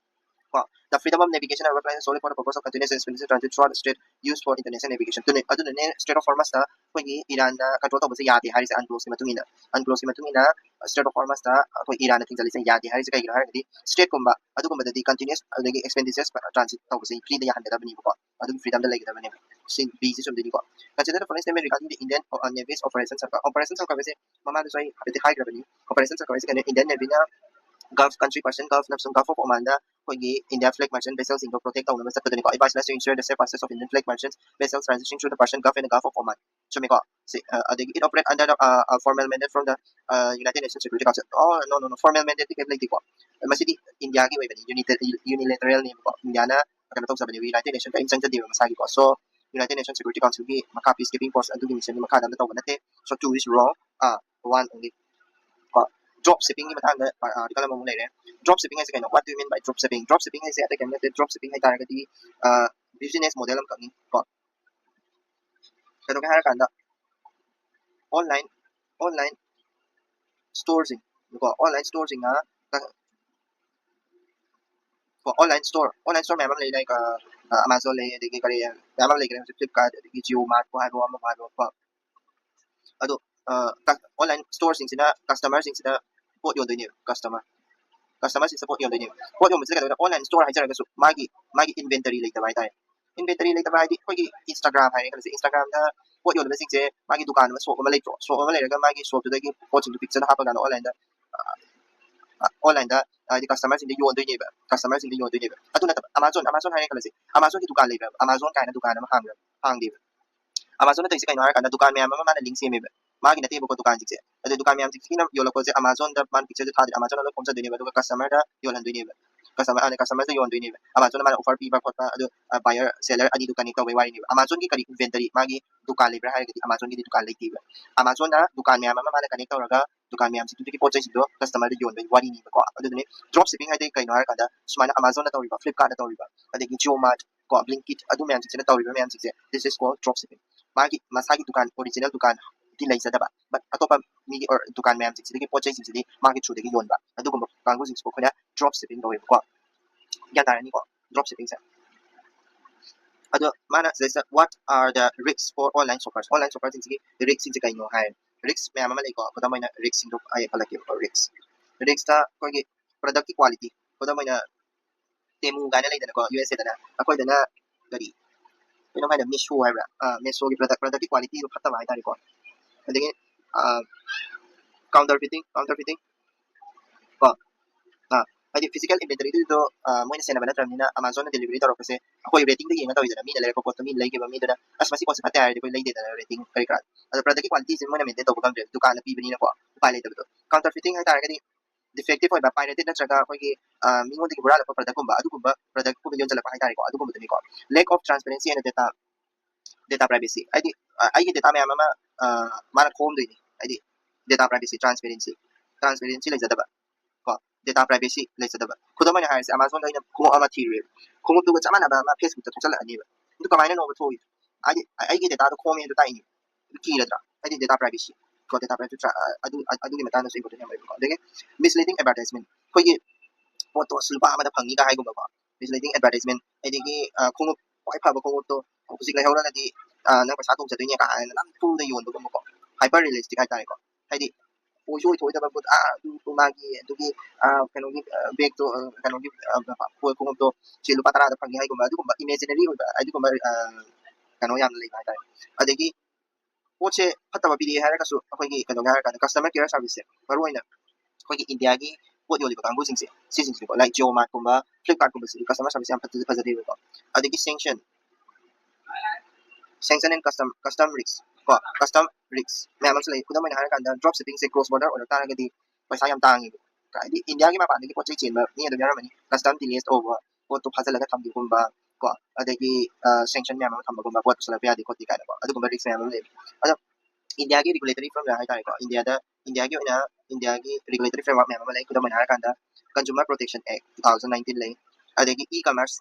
The freedom of navigation and applies solely for the purpose of continuous and expeditive transit throughout the strait used for international navigation. ꯑꯗꯨꯅꯅꯦ Strait of Hormuz ꯇ ꯑꯩꯈꯣꯏꯒꯤ ꯏꯔꯥꯟꯅ control ꯇꯧꯕꯁꯦ ꯌꯥꯗꯦ ꯍꯥꯏꯔꯤꯁꯦ UNCLOS ꯒꯤ ꯃꯇꯨꯡ ꯏꯟꯅ Strait of Hormuz ꯇ ꯑꯩꯈꯣꯏ ꯏꯔꯥꯟꯅ ꯊꯤꯡꯖꯤꯜꯂꯤꯁꯦ ꯌꯥꯗꯦ ꯍꯥꯏꯔꯤꯁꯦ ꯀꯩꯒꯤꯅꯣ ꯍꯥꯏꯔꯒꯗꯤ Strait ꯒꯨꯝꯕ ꯑꯗꯨꯒꯨꯝꯕꯗꯗꯤ continuous ꯑꯗꯒꯤ expeditious transit ꯇꯧꯕꯁꯦ freeꯗ ꯌꯥꯍꯟꯒꯗꯕꯅꯤꯕꯀꯣ ꯑꯗꯨꯒꯤ freedomꯗ ꯂꯩꯒꯗꯕꯅꯦꯕ ꯁꯤ B see ꯆꯨꯝꯗꯣꯏꯅꯤꯀꯣ Consider the following statement regarding the Indian Navy's Operation Circle. Operation Circle ꯍꯥꯏꯕꯁꯦ ꯃꯃꯥꯡꯗꯁꯨ ꯑꯩ ꯍꯥꯏꯐꯦꯠꯇꯤ ꯍꯥꯏꯈ꯭ꯔꯕꯅꯤ Operation Circle ꯍꯥꯏꯁꯦ ꯀꯩꯅꯣ Indian Navyꯅ Gulf country person Gulf ꯅꯞꯁꯨꯡ Gulf of Omanꯗ ꯑꯩꯈꯣꯏꯒꯤ India flag merchant vessels ꯁꯤꯡꯗꯣ protect ꯇꯧꯅꯕ ꯆꯠꯄꯗꯨꯅꯤꯀꯣ. It was to ensure the safe passage of Indian flag merchant vessels transiting through the Persian Gulf and the Gulf of Oman. ꯆꯨꯝꯃꯤꯀꯣ ꯑꯗꯒꯤ it operate under the formal mandate from the United Nations Security Council. No formal mandate ꯀꯩꯝ ꯂꯩꯇꯦꯀꯣ ꯃꯁꯤꯗꯤ ꯏꯟꯗꯤꯌꯥꯒꯤ ꯑꯣꯏꯕꯅꯤ unilateralꯅꯦꯕꯀꯣ ꯏꯟꯗꯤꯌꯥꯅ ꯀꯩꯅꯣ ꯇꯧꯖꯕꯅꯦꯕ United Nations ꯀꯔꯤꯝ ꯆꯪꯖꯗꯦꯕ ꯃꯁꯥꯒꯤꯀꯣ so United Nations Security Councilꯒꯤ ꯃꯈꯥ peacekeeping force ꯑꯗꯨꯒꯤ ꯃꯤꯁꯟꯒꯤ ꯃꯈꯥꯗ ꯑꯃ ꯇꯧꯕ ꯅꯠꯇꯦ so 2 is wrong one only drop shipping ꯒꯤ ꯃꯇꯥꯡꯗ article ꯑꯃꯃꯨꯛ ꯂꯩꯔꯦ drop shipping ꯍꯥꯏꯁꯦ ꯀꯩꯅꯣ what do you mean by drop shipping ꯍꯥꯏꯁꯦ ꯑꯇꯩ ꯀꯩꯝ ꯅꯠꯇꯦ drop shipping ꯍꯥꯏꯇꯥꯔꯒꯗꯤ business model ꯑꯃꯈꯛꯅꯤ ꯀꯣ ꯀꯩꯅꯣꯒꯤ ꯍꯥꯏꯔꯀꯥꯟꯗ online storesing ꯀꯣ online storesingꯅ online store ꯃꯌꯥꯝ ꯑꯃ ꯂꯩ like Amazon ꯂꯩ ꯑꯗꯒꯤ ꯀꯔꯤ ꯃꯌꯥꯝ ꯑꯃ ꯂꯩꯈ꯭ꯔꯦ Flipkart ꯑꯗꯒꯤ Jio Mart ꯍꯥꯏꯕ ꯑꯃ ꯍꯥꯏꯕ ꯀꯣ ꯑꯗꯣ online storesꯤꯡꯁꯤꯅ customerꯁꯤꯡꯁꯤꯗ ꯄꯣꯠ ꯌꯣꯟꯗꯣꯏꯅꯦꯕ customerꯁꯤꯡꯁꯤꯗ ꯄꯣꯠ ꯌꯣꯟꯗꯣꯏꯅꯦꯕ ꯄꯣꯠ ꯌꯣꯟꯕꯁꯤꯗ ꯀꯩꯅꯣ online store ꯍꯥꯏꯖꯔꯒꯁꯨ ꯃꯥꯒꯤ inventory ꯂꯩꯇꯕ ꯍꯥꯏꯇꯥꯔꯦ inventory ꯂꯩꯇꯕ ꯍꯥꯏꯗꯤ ꯑꯩꯈꯣꯏꯒꯤ Instagram ꯍꯥꯏꯔꯦ ꯈꯜꯂꯁꯤ Instagramꯗ ꯄꯣꯠ ꯌꯣꯟꯕꯁꯤꯡꯁꯦ ꯃꯥꯒꯤ ꯗꯨꯀꯥꯟ ꯑꯃ shop ꯑꯃ ꯂꯩꯇ꯭ꯔꯣ shop ꯑꯃ ꯂꯩꯔꯒ ꯃꯥꯒꯤ shopꯇꯨꯗꯒꯤ ꯄꯣꯠꯁꯤꯡꯗꯨ picture ꯍꯥꯞꯄꯀꯥꯟꯗ online ꯍꯥꯏꯗꯤ customerꯁꯤꯡꯗ ꯌꯣꯟꯗꯣꯏꯅꯦꯕ ꯑꯗꯨ ꯅꯠꯇꯕ Amazon ꯍꯥꯏꯔꯦ ꯈꯜꯂꯁꯤ Amazonꯒꯤ ꯗꯨꯀꯥꯟ ꯂꯩꯕ꯭ꯔꯥ Amazon కాꯏꯅ ꯗꯨꯀꯥꯟ ꯑꯃ ꯍꯥꯡꯗꯦꯕ Amazon ꯇꯧꯔꯤꯁꯦ ꯀꯩꯅꯣ ꯍꯥꯏꯔꯀꯥꯟꯗ ꯗꯨꯀꯥꯟ ꯃꯌꯥꯝ ꯑꯃ ꯃꯥꯅ ꯂꯤꯡ ꯁꯦꯝꯃꯦꯕ ꯃꯥꯒꯤ ꯅꯠꯇꯦꯕꯀꯣ ꯗꯨꯀꯥꯟꯁꯤꯡꯁꯦ ꯑꯗꯨ ꯗꯨꯀꯥꯟ ꯃꯌꯥꯝꯁꯤꯡꯁꯤꯅ ꯌꯣꯜꯂꯛꯄꯁꯦ Amazonꯗ ꯃꯥꯅ ꯄꯤꯛꯆꯔꯁꯦ ꯊꯥꯗꯣꯏꯅꯦ Amazonꯗ ꯂꯣꯏ ꯈꯣꯝꯖꯗꯣꯏꯅꯦꯕ ꯑꯗꯨꯒ customerꯗ ꯌꯣꯜꯍꯟꯗꯣꯏꯅꯦꯕ customerꯗ ꯌꯣꯟꯗꯣꯏꯅꯦꯕ Amazonꯗ ꯃꯥꯅ offer ꯄꯤꯕ ꯈꯣꯠꯄ ꯑꯗꯨ buyer seller ꯑꯅꯤꯗꯨ connect ꯇꯧꯕꯩ ꯋꯥꯔꯤꯅꯦꯕ Amazonꯒꯤ ꯀꯔꯤ inventory ꯃꯥꯒꯤ ꯗꯨꯀꯥꯟ ꯂꯩꯕ꯭ꯔꯥ ꯍꯥꯏꯔꯒꯗꯤ Amazonꯒꯤꯗꯤ ꯗꯨꯀꯥꯟ ꯂꯩꯇꯦꯕ Amazonꯅ ꯗꯨꯀꯥꯟ ꯃꯌꯥꯝ ꯑꯃ ꯃꯥꯅ connect ꯇꯧꯔꯒ ꯗꯨꯀꯥꯟ ꯃꯌꯥꯝꯁꯤꯡꯗꯨꯒꯤ ꯄꯣꯠ ꯆꯩꯁꯤꯡꯗꯣ customerꯗ ꯌꯣꯟꯕꯒꯤ ꯋꯥꯔꯤꯅꯦꯕꯀꯣ ꯑꯗꯨꯗꯨꯅꯤ drop shipping ꯍꯥꯏꯗꯤ ꯀꯩꯅꯣ ꯍꯥꯏꯔꯀꯥꯟꯗ ꯁꯨꯃꯥꯏꯅ Amazonꯅ ꯇꯧꯔꯤꯕ Flipkartꯅ ꯇꯧꯔꯤba ꯑꯗꯒꯤ Jio Mart ꯀꯣ Blinkit ꯑꯗꯨ ꯃꯌꯥꯝꯁꯤꯡꯁꯤꯅ ꯇꯧꯔꯤꯕ ꯃꯌꯥꯝꯁꯤꯡꯁꯦ this is called drop shipping ꯃꯥꯒꯤ ꯃꯁꯥꯒꯤ ꯗꯨꯀꯥꯟ original ꯗꯨꯀꯥꯟ ꯗꯤ ꯂꯩꯖꯗꯕ but ꯑꯇꯣꯞꯄ ꯃꯤꯒꯤ ꯗꯨꯀꯥꯟ ꯃꯌꯥꯝꯁꯤꯡꯁꯤꯗꯒꯤ ꯄꯣꯠ ꯆꯩꯁꯤꯡꯁꯤꯗꯤ ꯃꯥꯒꯤ ꯊ꯭ꯔꯨꯗꯒꯤ ꯌꯣꯟꯕ ꯑꯗꯨꯒꯨꯝꯕ ꯀꯥꯡꯕꯨꯁꯤꯡꯁꯤꯕꯨ ꯑꯩꯈꯣꯏꯅ drop shipping ꯀꯧꯋꯦꯕꯀꯣ ꯒ꯭ꯌꯥꯟ ꯇꯥꯔꯅꯤꯀꯣ drop shippingꯁꯦ ꯑꯗꯣ ꯃꯥꯅ ꯁꯤꯗꯩꯁꯤꯗ what are the risks for online shoppersꯤꯡꯁꯤꯒꯤ riskꯁꯤꯡꯁꯦ ꯀꯩꯅꯣ ꯍꯥꯏ risk ꯃꯌꯥꯝ ꯑꯃ ꯂꯩꯀꯣ ꯈꯨꯗꯝ ꯑꯣꯏꯅ riskꯁꯤꯡꯗꯣ ꯑꯩ ꯄꯜꯂꯛꯀꯦꯕꯀꯣ riskꯇ ꯑꯩꯈꯣꯏꯒꯤ ꯄ꯭ꯔꯗꯛꯀꯤ ꯀ꯭ꯋꯥꯂꯤꯇꯤ ꯈꯨꯗꯝ ꯑꯣꯏꯅ Temu ꯀꯥꯏꯅ ꯂꯩꯗꯅꯀꯣ USAꯗꯅ ꯑꯩꯈꯣꯏꯗꯅ ꯀꯔꯤ ꯀꯩꯅꯣꯝ ꯍꯥꯏꯅ Meesho ꯍꯥꯏꯕ꯭ꯔꯥ Meeshoꯒꯤ ꯄ꯭ꯔꯗꯛꯀꯤ ꯀ꯭ꯋꯥꯂꯤꯇꯤꯗꯣ ꯐꯠꯇꯕ ꯍꯥꯏꯇꯥꯔꯦꯀꯣ ꯑꯗꯒꯤ counterfeiting ꯀꯣ ꯍꯥꯏꯗꯤ physical inventoryꯗꯨꯗꯣ ꯃꯣꯏꯅ ꯁꯦꯟꯅꯕ ꯅꯠꯇ꯭ꯔꯕꯅꯤꯅ Amazonꯅ delivery ꯇꯧꯔꯛꯄꯁꯦ ꯑꯩꯈꯣꯏ ꯔꯦꯇꯤꯡꯗ ꯌꯦꯡꯉ ꯇꯧꯋꯤꯗꯅ ꯃꯤꯅ ꯂꯩꯔꯛꯄ ꯄꯣꯠꯇꯣ ꯃꯤꯅ ꯂꯩꯈꯤꯕ ꯃꯤꯗꯨꯅ ꯑꯁ ꯃꯁꯤ ꯄꯣꯠꯁꯦ ꯐꯠꯇꯦ ꯍꯥꯏꯔꯗꯤ ꯑꯩꯈꯣꯏ ꯂꯩꯗꯦꯗꯅ ꯔꯦꯇꯤꯡ ꯀꯔꯤ ꯀꯔꯥ ꯑꯗꯣ ꯄ꯭ꯔꯗꯛꯀꯤ ꯀ꯭ꯋꯥꯂꯤꯇꯤꯁꯦ ꯃꯣꯏꯅ ꯃꯦꯟꯇꯦꯟ ꯇꯧꯕ ꯉꯝꯗ꯭ꯔꯦ ꯗꯨꯀꯥꯟꯗ ꯄꯤꯕꯅꯤꯅꯀꯣ ꯎꯄꯥꯏ ꯂꯩꯇꯕꯗꯣ counterfeiting ꯍꯥꯏꯇꯥꯔꯒꯗꯤ defective ꯑꯣꯏꯕ pirated ꯅꯠꯇ꯭ꯔꯒ ꯑꯩꯈꯣꯏꯒꯤ ꯃꯤꯉꯣꯟꯗꯒꯤ ꯍꯨꯔꯥꯜꯂꯛꯄ ꯄ꯭ꯔꯗꯛꯀꯨꯝꯕ ꯑꯗꯨꯒꯨꯝꯕ ꯄ꯭ꯔꯗꯛꯀꯨꯝꯕ ꯌꯣꯟꯁꯤꯜꯂꯛꯄ ꯍꯥꯏꯇꯥꯔꯦꯀꯣ ꯑꯗꯨꯒꯨꯝꯕꯗꯨꯅꯤꯀꯣ lack of transparency and data privacy ꯍꯥꯏꯗꯤ ꯑꯩꯒꯤ data ꯃꯌꯥꯝ ꯑꯃ ꯃꯥꯅ ꯈꯣꯝꯗꯣꯏꯅꯤ ꯍꯥꯏꯗꯤ data privacy transparency ꯂꯩꯖꯗꯕ ꯀꯣ data privacy ꯂꯩꯖꯗꯕ ꯈꯨꯗꯝ ꯑꯣꯏꯅ ꯍꯥꯏꯔꯁꯦ Amazonꯗ ꯑꯩꯅ ꯈꯣꯡꯎꯞ ꯑꯃ ꯊꯤꯔꯨꯔꯦꯕ ꯈꯣꯡꯎꯞꯇꯨꯒ ꯆꯞ ꯃꯥꯟꯅꯕ ꯑꯃ ꯐꯦꯁꯕꯨꯛꯇ ꯊꯣꯛꯆꯜꯂꯛꯑꯅꯤꯕ ꯑꯗꯨ ꯀꯃꯥꯏꯅꯅꯣꯕ ꯊꯣꯛꯏꯗꯣ ꯍꯥꯏꯗꯤ ꯑꯩꯒꯤ dataꯗꯣ ꯈꯣꯝꯃꯦ ꯑꯗꯨ ꯇꯥꯛꯏꯅꯤ ꯀꯤꯔꯗ꯭ꯔꯥ ꯍꯥꯏꯗꯤ data privacy ꯀꯣ data privacy ꯑꯗꯨꯒꯤ ꯃꯇꯥꯡꯗꯁꯨ important ꯌꯥꯝ ꯑꯣꯏꯕꯀꯣ ꯑꯗꯒꯤ misleading advertisement ꯑꯩꯈꯣꯏꯒꯤ ꯄꯣꯠꯇꯣ ꯂꯨꯄꯥ ꯑꯃꯗ ꯐꯪꯅꯤꯒ ꯍꯥꯏꯒꯨꯝꯕꯀꯣ misleading advertisement ꯑꯗꯒꯤ ꯈꯣꯡꯎꯞ ꯈ꯭ꯋꯥꯏ ꯐꯕ ꯈꯣꯡꯎꯞꯇꯣ ꯍꯧꯖꯤꯛ ꯂꯩꯍꯧꯔꯒꯗꯤ ꯅꯪ ꯄꯩꯁꯥ ꯇꯣꯡꯖꯗꯣꯏꯅꯦ ꯀꯥꯏꯅ ꯅꯝꯐꯨꯗ ꯌꯣꯟꯕꯒꯨꯝꯕꯀꯣ hyper realistic ꯍꯥꯏꯇꯥꯔꯦꯀꯣ ꯍꯥꯏꯗꯤ ꯑꯣꯏꯊꯣꯛꯑꯣꯏꯗꯕ ꯄꯣꯠ ꯃꯥꯒꯤ ꯑꯗꯨꯒꯤ ꯀꯩꯅꯣꯒꯤ ꯕꯦꯒꯇꯣ ꯀꯩꯅꯣꯒꯤ ꯈꯣꯡꯎꯞꯇꯣ ꯁꯤ ꯂꯨꯄꯥ 10ꯗ ꯐꯪꯉꯤ ꯍꯥꯏꯒꯨꯝꯕ ꯑꯗꯨꯒꯨꯝꯕ imaginary ꯑꯣꯏꯕ ꯑꯗꯨꯒꯨꯝꯕ ꯀꯩꯅꯣ ꯌꯥꯝꯅ ꯂꯩꯕ ꯍꯥꯏꯇꯥꯔꯦ ꯑꯗꯒꯤ ꯄꯣꯠꯁꯦ ꯐꯠꯇꯕ ꯄꯤꯔꯛꯑꯦ ꯍꯥꯏꯔꯒꯁꯨ ꯑꯩꯈꯣꯏꯒꯤ ꯀꯩꯅꯣꯒꯤ ꯍꯥꯏꯔꯀꯥꯟꯗ ꯀꯁꯇꯃꯔ ꯀꯦꯌꯔ ꯁꯥꯔꯚꯤꯁꯁꯦ ꯃꯔꯨꯑꯣꯏꯅ ꯑꯩꯈꯣꯏꯒꯤ ꯏꯟꯗꯤꯌꯥꯒꯤ ꯄꯣꯠ ꯌꯣꯜꯂꯤꯕ ꯀꯥꯡꯕꯨꯁꯤꯡꯁꯦ ꯁꯤꯁꯤꯡꯁꯤꯀꯣ ꯂꯥꯏꯛ Jio Mart ꯀꯨꯝꯕ Flipkart ꯀꯨꯝꯕꯁꯤꯗꯤ ꯀꯁꯇꯃꯔ ꯁꯥꯔꯚꯤꯁ ꯌꯥꯝ ꯐꯖꯗꯦꯕꯀꯣ ꯑꯗꯒꯤ sanction and custom risk ꯀꯣ custom risk ꯃꯌꯥꯝ ꯑꯃꯁꯨ ꯂꯩ ꯈꯨꯗꯝ ꯑꯣꯏꯅ ꯍꯥꯏꯔꯀꯥꯟꯗ drop shippingꯁꯦ cross border ꯑꯣꯏꯔꯛ ꯇꯥꯔꯒꯗꯤ ꯄꯩꯁꯥ ꯌꯥꯝ ꯇꯥꯡꯉꯦꯕ ꯍꯥꯏꯗꯤ ꯏꯟꯗꯤꯌꯥꯒꯤ ꯃꯄꯥꯟꯗꯒꯤ ꯄꯣꯠ ꯆꯩ ꯆꯦꯟꯕ ꯃꯤ ꯑꯗꯨꯝ ꯌꯥꯎꯔꯝꯃꯅꯤ ꯀꯁꯇꯝ ꯗꯤꯂꯦꯁ ꯇꯧꯕ ꯄꯣꯠꯇꯣ ꯐꯥꯖꯤꯜꯂꯒ ꯊꯝꯕꯤꯒꯨꯝꯕ ꯀꯣ ꯑꯗꯒꯤ sanction ꯃꯌꯥꯝ ꯑꯃ ꯊꯝꯕꯒꯨꯝꯕ ꯄꯣꯠ ꯄꯨꯁꯜꯂꯛꯄ ꯌꯥꯗꯦ ꯈꯣꯠꯇꯦ ꯀꯥꯏꯅꯀꯣ ꯑꯗꯨꯒꯨꯝꯕ ꯔꯤꯛꯁ ꯃꯌꯥꯝ ꯑꯃ ꯂꯩ ꯑꯗꯣ ꯏꯟꯗꯤꯌꯥꯒꯤ ꯔꯤꯒꯨꯂꯦꯇꯔꯤ ꯐ꯭ꯔꯦꯝꯋꯥꯔꯛ ꯍꯥꯏꯇꯥꯔꯦꯀꯣ ꯏꯟꯗꯤꯌꯥꯒꯤ ꯑꯣꯏꯅ ꯏꯟꯗꯤꯌꯥꯒꯤ ꯔꯤꯒꯨꯂꯦꯇꯔꯤ ꯐ꯭ꯔꯦꯝꯋꯥꯔꯛ ꯃꯌꯥꯝ ꯑꯃ ꯂꯩ ꯈꯨꯗꯝ ꯑꯣꯏꯅ ꯍꯥꯏꯔꯀꯥꯟꯗ Consumer Protection Act 2019 ꯂꯩ ꯑꯗꯒꯤ e-commerce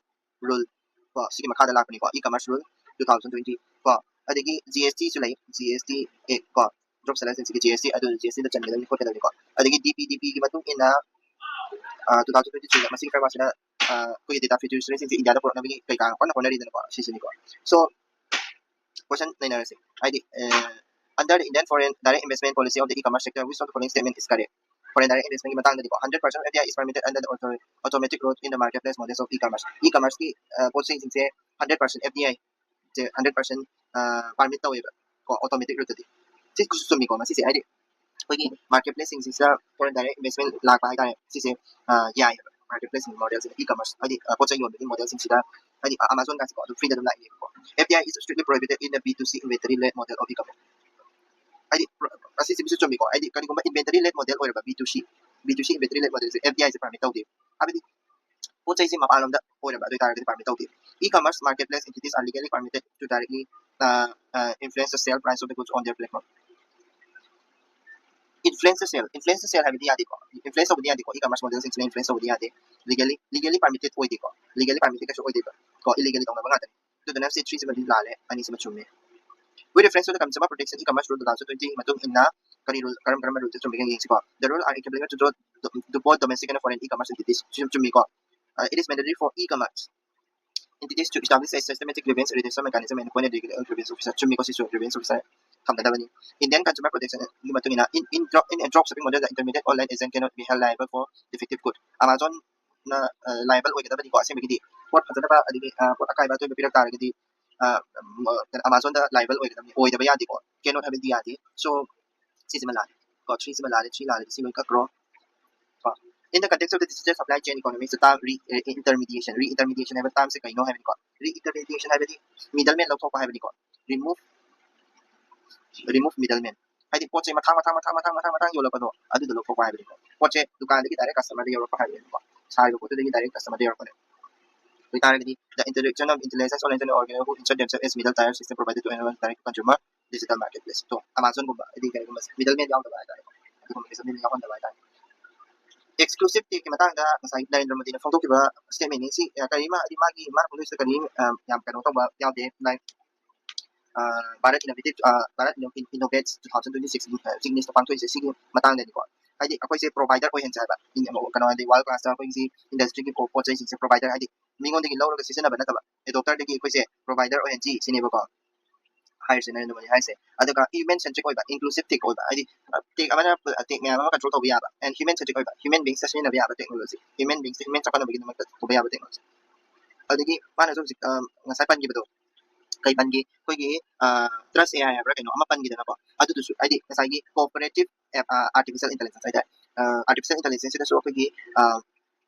rule ꯀꯣ ꯁꯤꯒꯤ ꯃꯈꯥꯗ ꯂꯥꯛꯄꯅꯤꯀꯣ e-commerce rule 2020 ꯀꯣ ꯑꯗꯒꯤ GST ꯁꯨ ꯂꯩ GST Act ꯀꯣ drop sellersꯤꯡꯁꯤꯒꯤ GST ꯑꯗꯨ GSTꯗ ꯆꯟꯒꯗꯕꯅꯤ ꯈꯣꯠꯀꯗꯕꯅꯤꯀꯣ ꯑꯗꯒꯤ DPDP ꯒꯤ ꯃꯇꯨꯡ ꯏꯟꯅ 2023 ꯃꯁꯤꯒꯤ ꯐ꯭ꯔꯦꯝꯋꯥꯔꯛꯁꯤꯅ कोई data fiduciary sin India da porna bi kai ka kon corner din ko si ko so question 9 ID under the Indian foreign direct investment policy of the e-commerce sector which of the following statement is correct foreign direct investment ki matang da 100% FDI is permitted under the automatic growth in the marketplace models of e-commerce ki policy sin se 100% FDI 100% permit taweba ko automatic route di si gusto mi ko ma si ID कोई marketplace सिंग सिसा foreign direct investment lakh बाय तारे सिसे याय marketplace model सिंग e-commerce अदि पोचा योन बिन model सिंग सिदा अदि Amazon का सिको free दम लाइ को FDI is strictly prohibited in the B2C inventory led model of e-commerce अदि असी सिबिसु चोमी को अदि कनि को inventory led model ओरबा B2C inventory led model से FDI से permit तौदे अबदि पोचा इसे मपालों दा ओरबा दो तारे permit तौदे e-commerce marketplace entities are legally permitted to directly influence the sale price of the goods on their platform influencer sale have the adiko influence of the adiko e-commerce models influence of the ade legally permitted oidiko legally permitted ka oidiko ko illegally tong na banga to the next 3 7 lale ani sama chumme with reference to the consumer protection e-commerce rule 2020 matung inna kari rule karam rule to chumme nging ko the rule are applicable to both domestic and foreign e-commerce entities chumme ko it is mandatory for e-commerce entities to establish a systematic grievance redressal mechanism and appoint a grievance officer chumme ko si grievance officer Kamdadabani. Indian consumer protection in a drop shipping model, the intermediate online agent cannot be held liable for defective good. Amazon na liable o kita ko asim bigidi. What ba adi what akai ba to be pirak gidi Amazon da liable o kita yadi ko cannot have the yadi. So simalali. Got three simalali si ka grow. In the context of the digital supply chain economy, the term re-intermediation have a term se kaino have ko. Re-intermediation have middleman lo ko have ko. Remove middleman hadi pot che matang yo la pado adu do ko pa ko pot che dukan de direct customer de yo ko ha ko sai ko de direct customer de yo ko we target the introduction of intelligence oriented organization who insert themselves as middle tier system provided to anyone direct consumer digital marketplace to Amazon ko ba di kay ko mas middleman yaw da ba ta ko adu ko sa middle yaw da ba ta exclusive ti ki matang da sa line ro madina photo ki ba statement ni si kay ma di magi mar ko sa kani yam kano to ba yaw de like Bharat innovates 2026 signis to pangto is sige matang din ko hadi ako si provider ko hen sa ba in mo kano di wal class ko si industry ki po sa si provider hadi mingon din law ro kasi na ba na ta ba e doctor de ki ko si provider o hen ji sinebo ko higher sin no ni high se aduka human centric ko ba inclusive tik ko ba hadi tik amana tik nga ma control to ba and human centric ko ba human beings sa sin na ba technology human beings human sa pa na bigin mo to ba technology adigi mana so nga sa pan gi ba kay bangi koigi trust AI habra kay no ama pan gidana ko adu dusu id kasagi cooperative artificial intelligence ay artificial intelligence da so koigi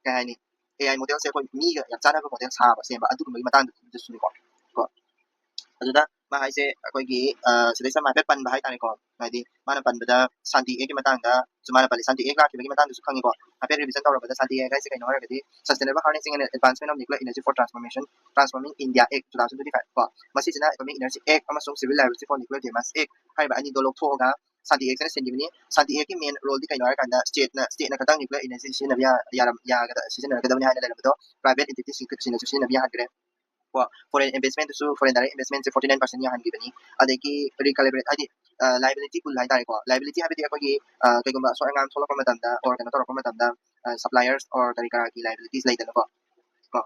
kay ni AI model se ko mi ga yang sana ko model sa ba se ba adu ko may matang dusu ko ko adu da ma hay se koigi sila sa ma pan ba hay tani ko id mana pan da santi e ki matang da sumana pali santi e ka ki matang dusu khangi ko ape revision tawra ba santi e ka se kay no ha gadi sustainable harnessing and advancement of nuclear energy for transforming India Act 2025 ko masisina Economic Energy Act amasung Civil Liability for Nuclear Demands Act haiba ani dolok thoga santi Act na sendibini santi Act ki main role di kaino kanda state na kadang nuclear energy sina biya yaram ya kada sina kada bani haina lalabado private entities sina biya hagre ko foreign investment so foreign direct investment se 49% ya han gibani adeki recalibrate adi liability kul hai tare ko liability habiti ko ki kai gumba so angam solo ko matanda or kana to ko matanda suppliers or kari ka ki liabilities lai dana ko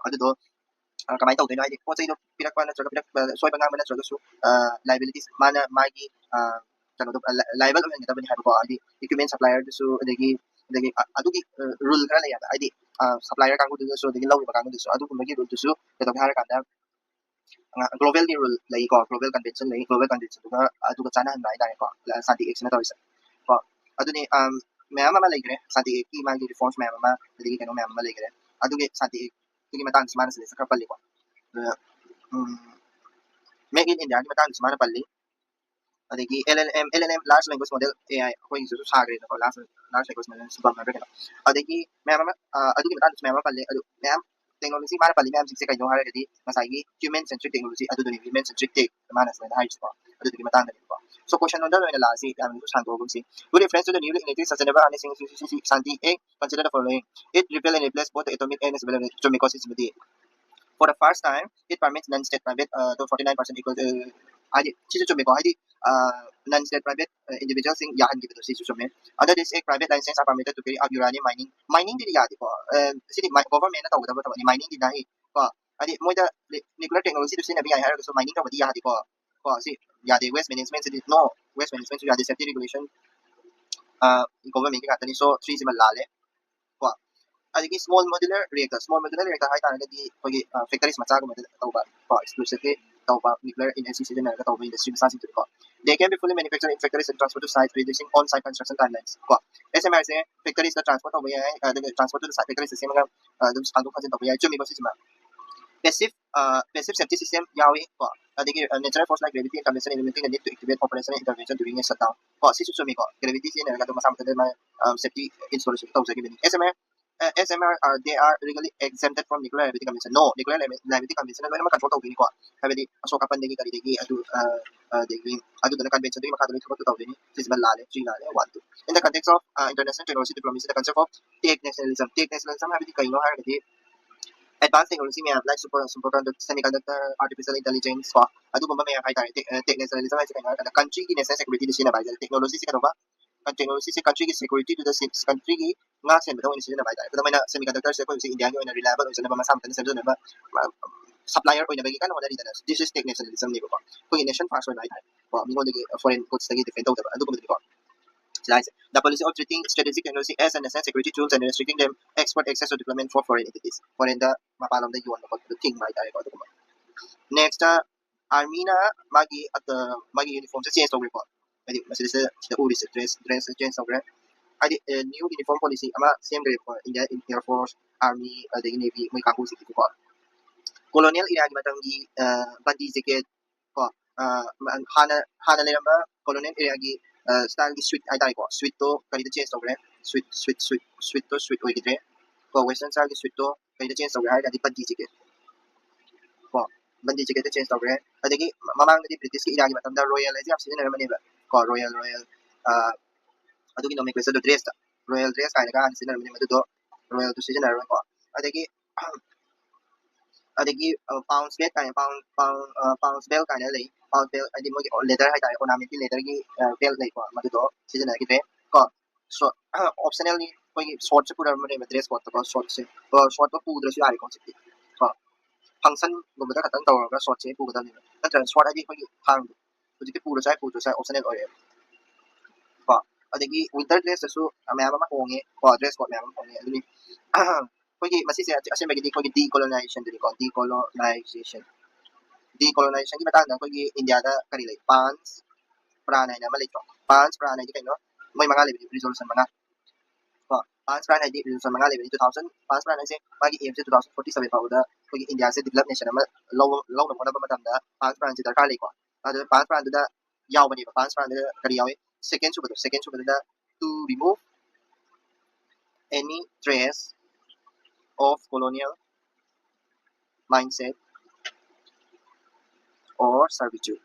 adu do kamay tawdin ay po sa ino pinakpan na soy pa nga man na so liabilities mana magi kano to liable o nga tabani ko adi equipment supplier so adagi adugi rule kara la yata adi supplier kang do so adagi law ba kang do so adu kumagi rule to so kato har kanda global ni rule lai ko global convention to adu ka chana han dai ko santi action na to isa ko adu ni mayam ma lai gre santi ki magi reforms mayam ma adagi kano mayam ma lai gre adugi santi ki matang smana sa sa kapali ko make in India ki matang smana palli adagi LLM large language model AI ko yung so sagre ko large language model subang na gano adagi mayam adu ki matang mayam palli adu mayam technology mana palli mayam sikse kayo har gadi masagi human centric technology adu duni human centric tech mana sa high ko adu ki matang ko so question on the la si am ko santo gum si with reference to the newly enacted sustainable harnessing santi a consider the following it repeal and replace both the atomic and civil atomic ecosystem for the first time, it permits non-state private to 49% equal ꯍꯥꯏꯗꯤ ꯁꯤꯁꯨ ꯆꯨꯝꯃꯦꯀꯣ ꯍꯥꯏꯗꯤ non state private individuals ꯁꯤꯡ ꯌꯥꯍꯟꯈꯤꯕꯗꯣ ꯁꯤꯁꯨ ꯆꯨꯝꯃꯦ under this act private license are permitted to carry out uranium mining ꯗꯤ ꯌꯥꯗꯦꯀꯣ ꯁꯤꯗꯤ ꯒꯣꯚꯔꯟꯃꯦꯟꯠꯅ ꯇꯧꯒꯗꯕ ꯊꯕꯛꯅꯤ mining ꯗꯤ ꯅꯥꯍꯤ ꯀꯣ ꯍꯥꯏꯗꯤ ꯃꯣꯏꯗ nuclear technology ꯗꯨ ꯁꯤꯖꯤꯟꯅꯕ ꯌꯥꯏ ꯍꯥꯏꯔꯒꯁꯨ mining ꯇꯧꯕꯗꯤ ꯌꯥꯗꯦꯀꯣ ꯀꯣ ꯁꯤ ꯌꯥꯗꯦ waste management ꯁꯤꯗꯤ no waste management ꯁꯨ ꯌꯥꯗꯦ safety regulation government ꯒꯤ ꯉꯥꯛꯇꯅꯤ so 3 ꯁꯤꯃ ꯂꯥꯜꯂꯦ ꯀꯣ ꯑꯗꯒꯤ small modular reactor ꯍꯥꯏꯇꯥꯔꯒꯗꯤ ꯑꯩꯈꯣꯏꯒꯤ factories ꯃꯆꯥꯒꯨꯝꯕꯗ ꯇꯧꯕ ꯀꯣ exclusively ꯇꯧꯕ nuclear energy ꯁꯤꯖꯤꯟꯅꯔꯒ ꯇꯧꯕ industry ꯃꯆꯥꯁꯤꯡꯗꯨꯅꯤ ꯀꯣ they can be fully manufactured in factories and transport to sites reducing on-site construction timelines ꯀꯣ SMR ꯁꯦ factories ꯗ transport ꯇꯧꯕ ꯌꯥꯏ ꯑꯗꯨꯒ transport to site factories ꯁꯦꯝꯃꯒ ꯑꯗꯨꯝ ꯊꯥꯡꯗꯣꯛ ꯊꯥꯡꯖꯤꯟ ꯇꯧꯕ ꯌꯥꯏ ꯆꯨꯝꯃꯤꯀꯣ ꯁꯤꯁꯤꯃ passive safety system yawi ko adigi natural force like gravity and convention eliminating the need to activate operational intervention during a shutdown ko sisu chumi ko gravity sin na to masam ma safety installation to jagi bini SMR are they are legally exempted from nuclear liability convention no nuclear liability convention na ma control to bini ko habedi asoka pandegi kari degi adu dana convention degi makadali thobot to bini sis ba lale tri lale one two in the context of international technology diplomacy the concept of take nationalism habedi kaino ha advanced technology may have like superconductor semiconductor artificial intelligence ko adugumba may hai tare technology hai kaya kada country ki national security disi na bai technology se kanoba technology se country ki security to the country ki nga sen bado isi na bai tare kada mai na semiconductor se ko india ki na reliable isi na ba masam tan se na ba supplier oina bagi kan wala dito this is technology ni ko ko nation first bai tare ko mi ngodi foreign goods tagi defend to adugumba ko the policy of treating strategic technology as a national security tools and restricting them export access to deployment for foreign entities. Foreign the mapalam the yuan the thing by the next army na magi at the magi uniform sa change over report. Adi masisa the uri sa dress change over. Adi new uniform policy ama same report in the Air Force Army the Navy may kaku city ko. Colonial era gimatangi bandi jacket ko hana leramba colonial era gi style gi sweet ay tayo ko sweet to kanito change over sweet to sweet oy gidre ko western style gi sweet to kanito change over ay dati bandi jacket ko bandi jacket change over adagi mamang di British ki era gi matamda royal ay apsin na naman iba ko royal adugi no may kwesa do dress royal dress kaya ka sin na naman do royal to season na ko adagi pounds belt kaya pounds belt kaya lay pound belt adi mo leather hay tayo ornament leather gi belt lay ko madudo season na gite ko so optional ni ko short se pura mo dress ko to short se short to pudra si ari ko si ko function gumada katang tawra short se pudra ni natra short adi ko hang hujiki pudra sai optional oil ko adagi winter dress su mayam ma honge ko dress ko mayam honge aduni kogi masisi asin bagidi kogi decolonization dili ko decolonization ki matanda kogi India da kari lai pans prana na malay to pans prana di kayo may mga level resolution mga ko pans prana di resolution mga level 2000 pans prana se magi aim se 2047 pa uda kogi India se develop nation ma low na mo na ba matanda pans prana si darkar lai ko adu pans prana da yaw bani pans prana da kari yaw second su da to remove any trace of colonial mindset or servitude.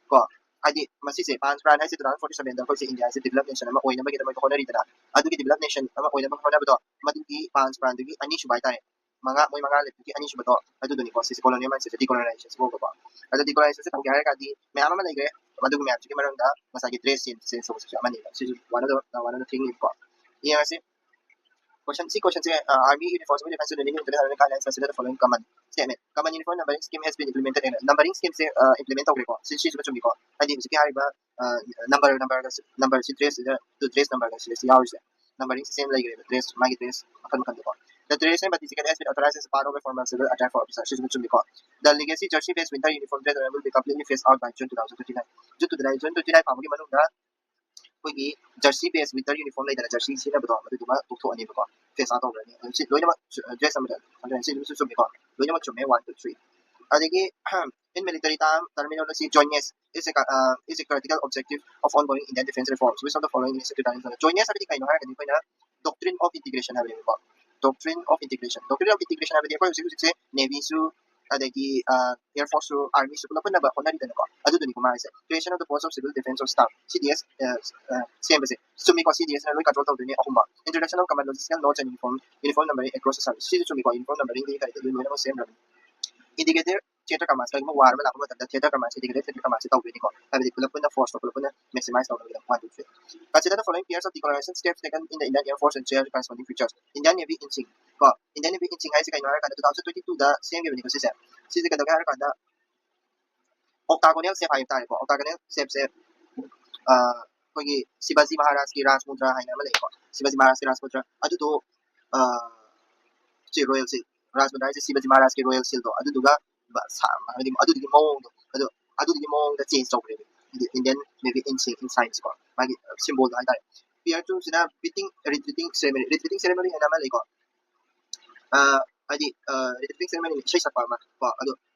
Ko adi masisi pans pran ay si 2047 da ko si India si developed nation ama oy na magita mo ko na rito na adu ki developed nation ama oy na mo na ba madugi pans pran dugi ani shu bai tay mga moy mga lit dugi ani shu ba to adu duni ko si colonial mindset decolonization ko ba adu decolonization sa kaya ka di may ama man ay madugi may sige marang da masagi tres sin so sa manila si one of the thing ko iya kasi question C, Army uniforms will defense unit international guidelines consider the following command statement. Command uniform numbering scheme has been implemented in numbering scheme se implement ho ko. Since she's machumi ko. Adi sige hari ba number si trace to trace number si hours. Numbering same like trace magi trace akan ko. The trace and certificate has been authorized as a part of a formal civil attack for officers. She's machumi ko. The legacy jersey based winter uniform dress will be completely phased out by June 2029. June 29 pamugi manung da kogi jersey based winter uniform lai da jersey sina ba do ma tu to ani ba ko face out over ni si loina ma dress am da si su mi ko loina ma chume 1 2 3 adigi in military terminology jointness is a critical objective of ongoing Indian defense reforms which of the following is jointness abdi kaino ha kani ko na doctrine of integration ha ko doctrine of integration abdi ko si navy su adagi air force su army su pula na ba ko na dito ko adu dun ko ma isa creation of the post of civil defense of staff CDS same base sumi ko CDS na loy control to ni akuma introduction of command logistical notes and uniform numbering across the service si sumi ko uniform numbering di ka ito yun mo same indicator theater commerce like war la kuma the theater commerce the theater commerce ta ubini ko I pull up in the force pull up in maximize the 1 2 3 consider the following pairs of declaration steps taken in the Indian Air Force and share corresponding features Indian Navy inching ko Indian Navy inching hai se kai nara ka 2022 da same given ko se ka da ka da octagonal shape hai ta ko octagonal shape se ꯑꯩꯈꯣꯏꯒꯤ ꯁꯤꯕꯥꯖꯤ ꯃꯍꯥꯔꯥꯖꯀꯤ ꯔꯥꯖꯃꯨꯗ꯭ꯔꯥ ꯍꯥꯏꯅ ꯑꯃ ꯂꯩꯀꯣ ꯁꯤꯕꯥꯖꯤ ꯃꯍꯥꯔꯥꯖꯀꯤ ꯔꯥꯖꯃꯨꯗ꯭ꯔꯥ ꯑꯗꯨꯗꯣ ꯁꯤ royal ꯁꯤꯜ ꯔꯥꯖꯃꯨꯗ꯭ꯔꯥ ꯍꯥꯏꯁꯦ ꯁꯤꯕꯥꯖꯤ ꯃꯍꯥꯔꯥꯖꯀꯤ royal ꯁꯤꯜꯗꯣ ꯑꯗꯨꯗꯨꯒ ꯍꯥꯏꯗꯤ ꯑꯗꯨꯗꯨꯒꯤ ꯃꯑꯣꯡꯗꯣ ꯑꯗꯨꯗꯨꯒꯤ ꯃꯑꯣꯡꯗ ꯆꯦꯟꯖ ꯇꯧꯈ꯭ꯔꯦꯕ ꯏꯟꯗꯤꯌꯟ ꯅꯦꯚꯤ ꯏꯟꯁꯥꯏꯟꯁ ꯀꯣ ꯃꯥꯒꯤ ꯁꯤꯝꯕꯣꯜꯗꯣ ꯍꯥꯏꯇꯥꯔꯦ ꯄꯤꯌꯔ ꯇꯨꯁꯤꯅ ꯔꯤꯇ꯭ꯔꯤꯇꯤꯡ ꯁꯦꯔꯦꯃꯅꯤ ꯍꯥꯏꯅ ꯑꯃ ꯂꯩꯀꯣ ꯍꯥꯏꯗꯤ ꯔꯤꯇ꯭ꯔꯤꯇꯤꯡ ꯁꯦꯔꯦꯃꯅꯤ ꯏꯁꯩ ꯁꯛꯄ ꯑꯃ ꯀꯣ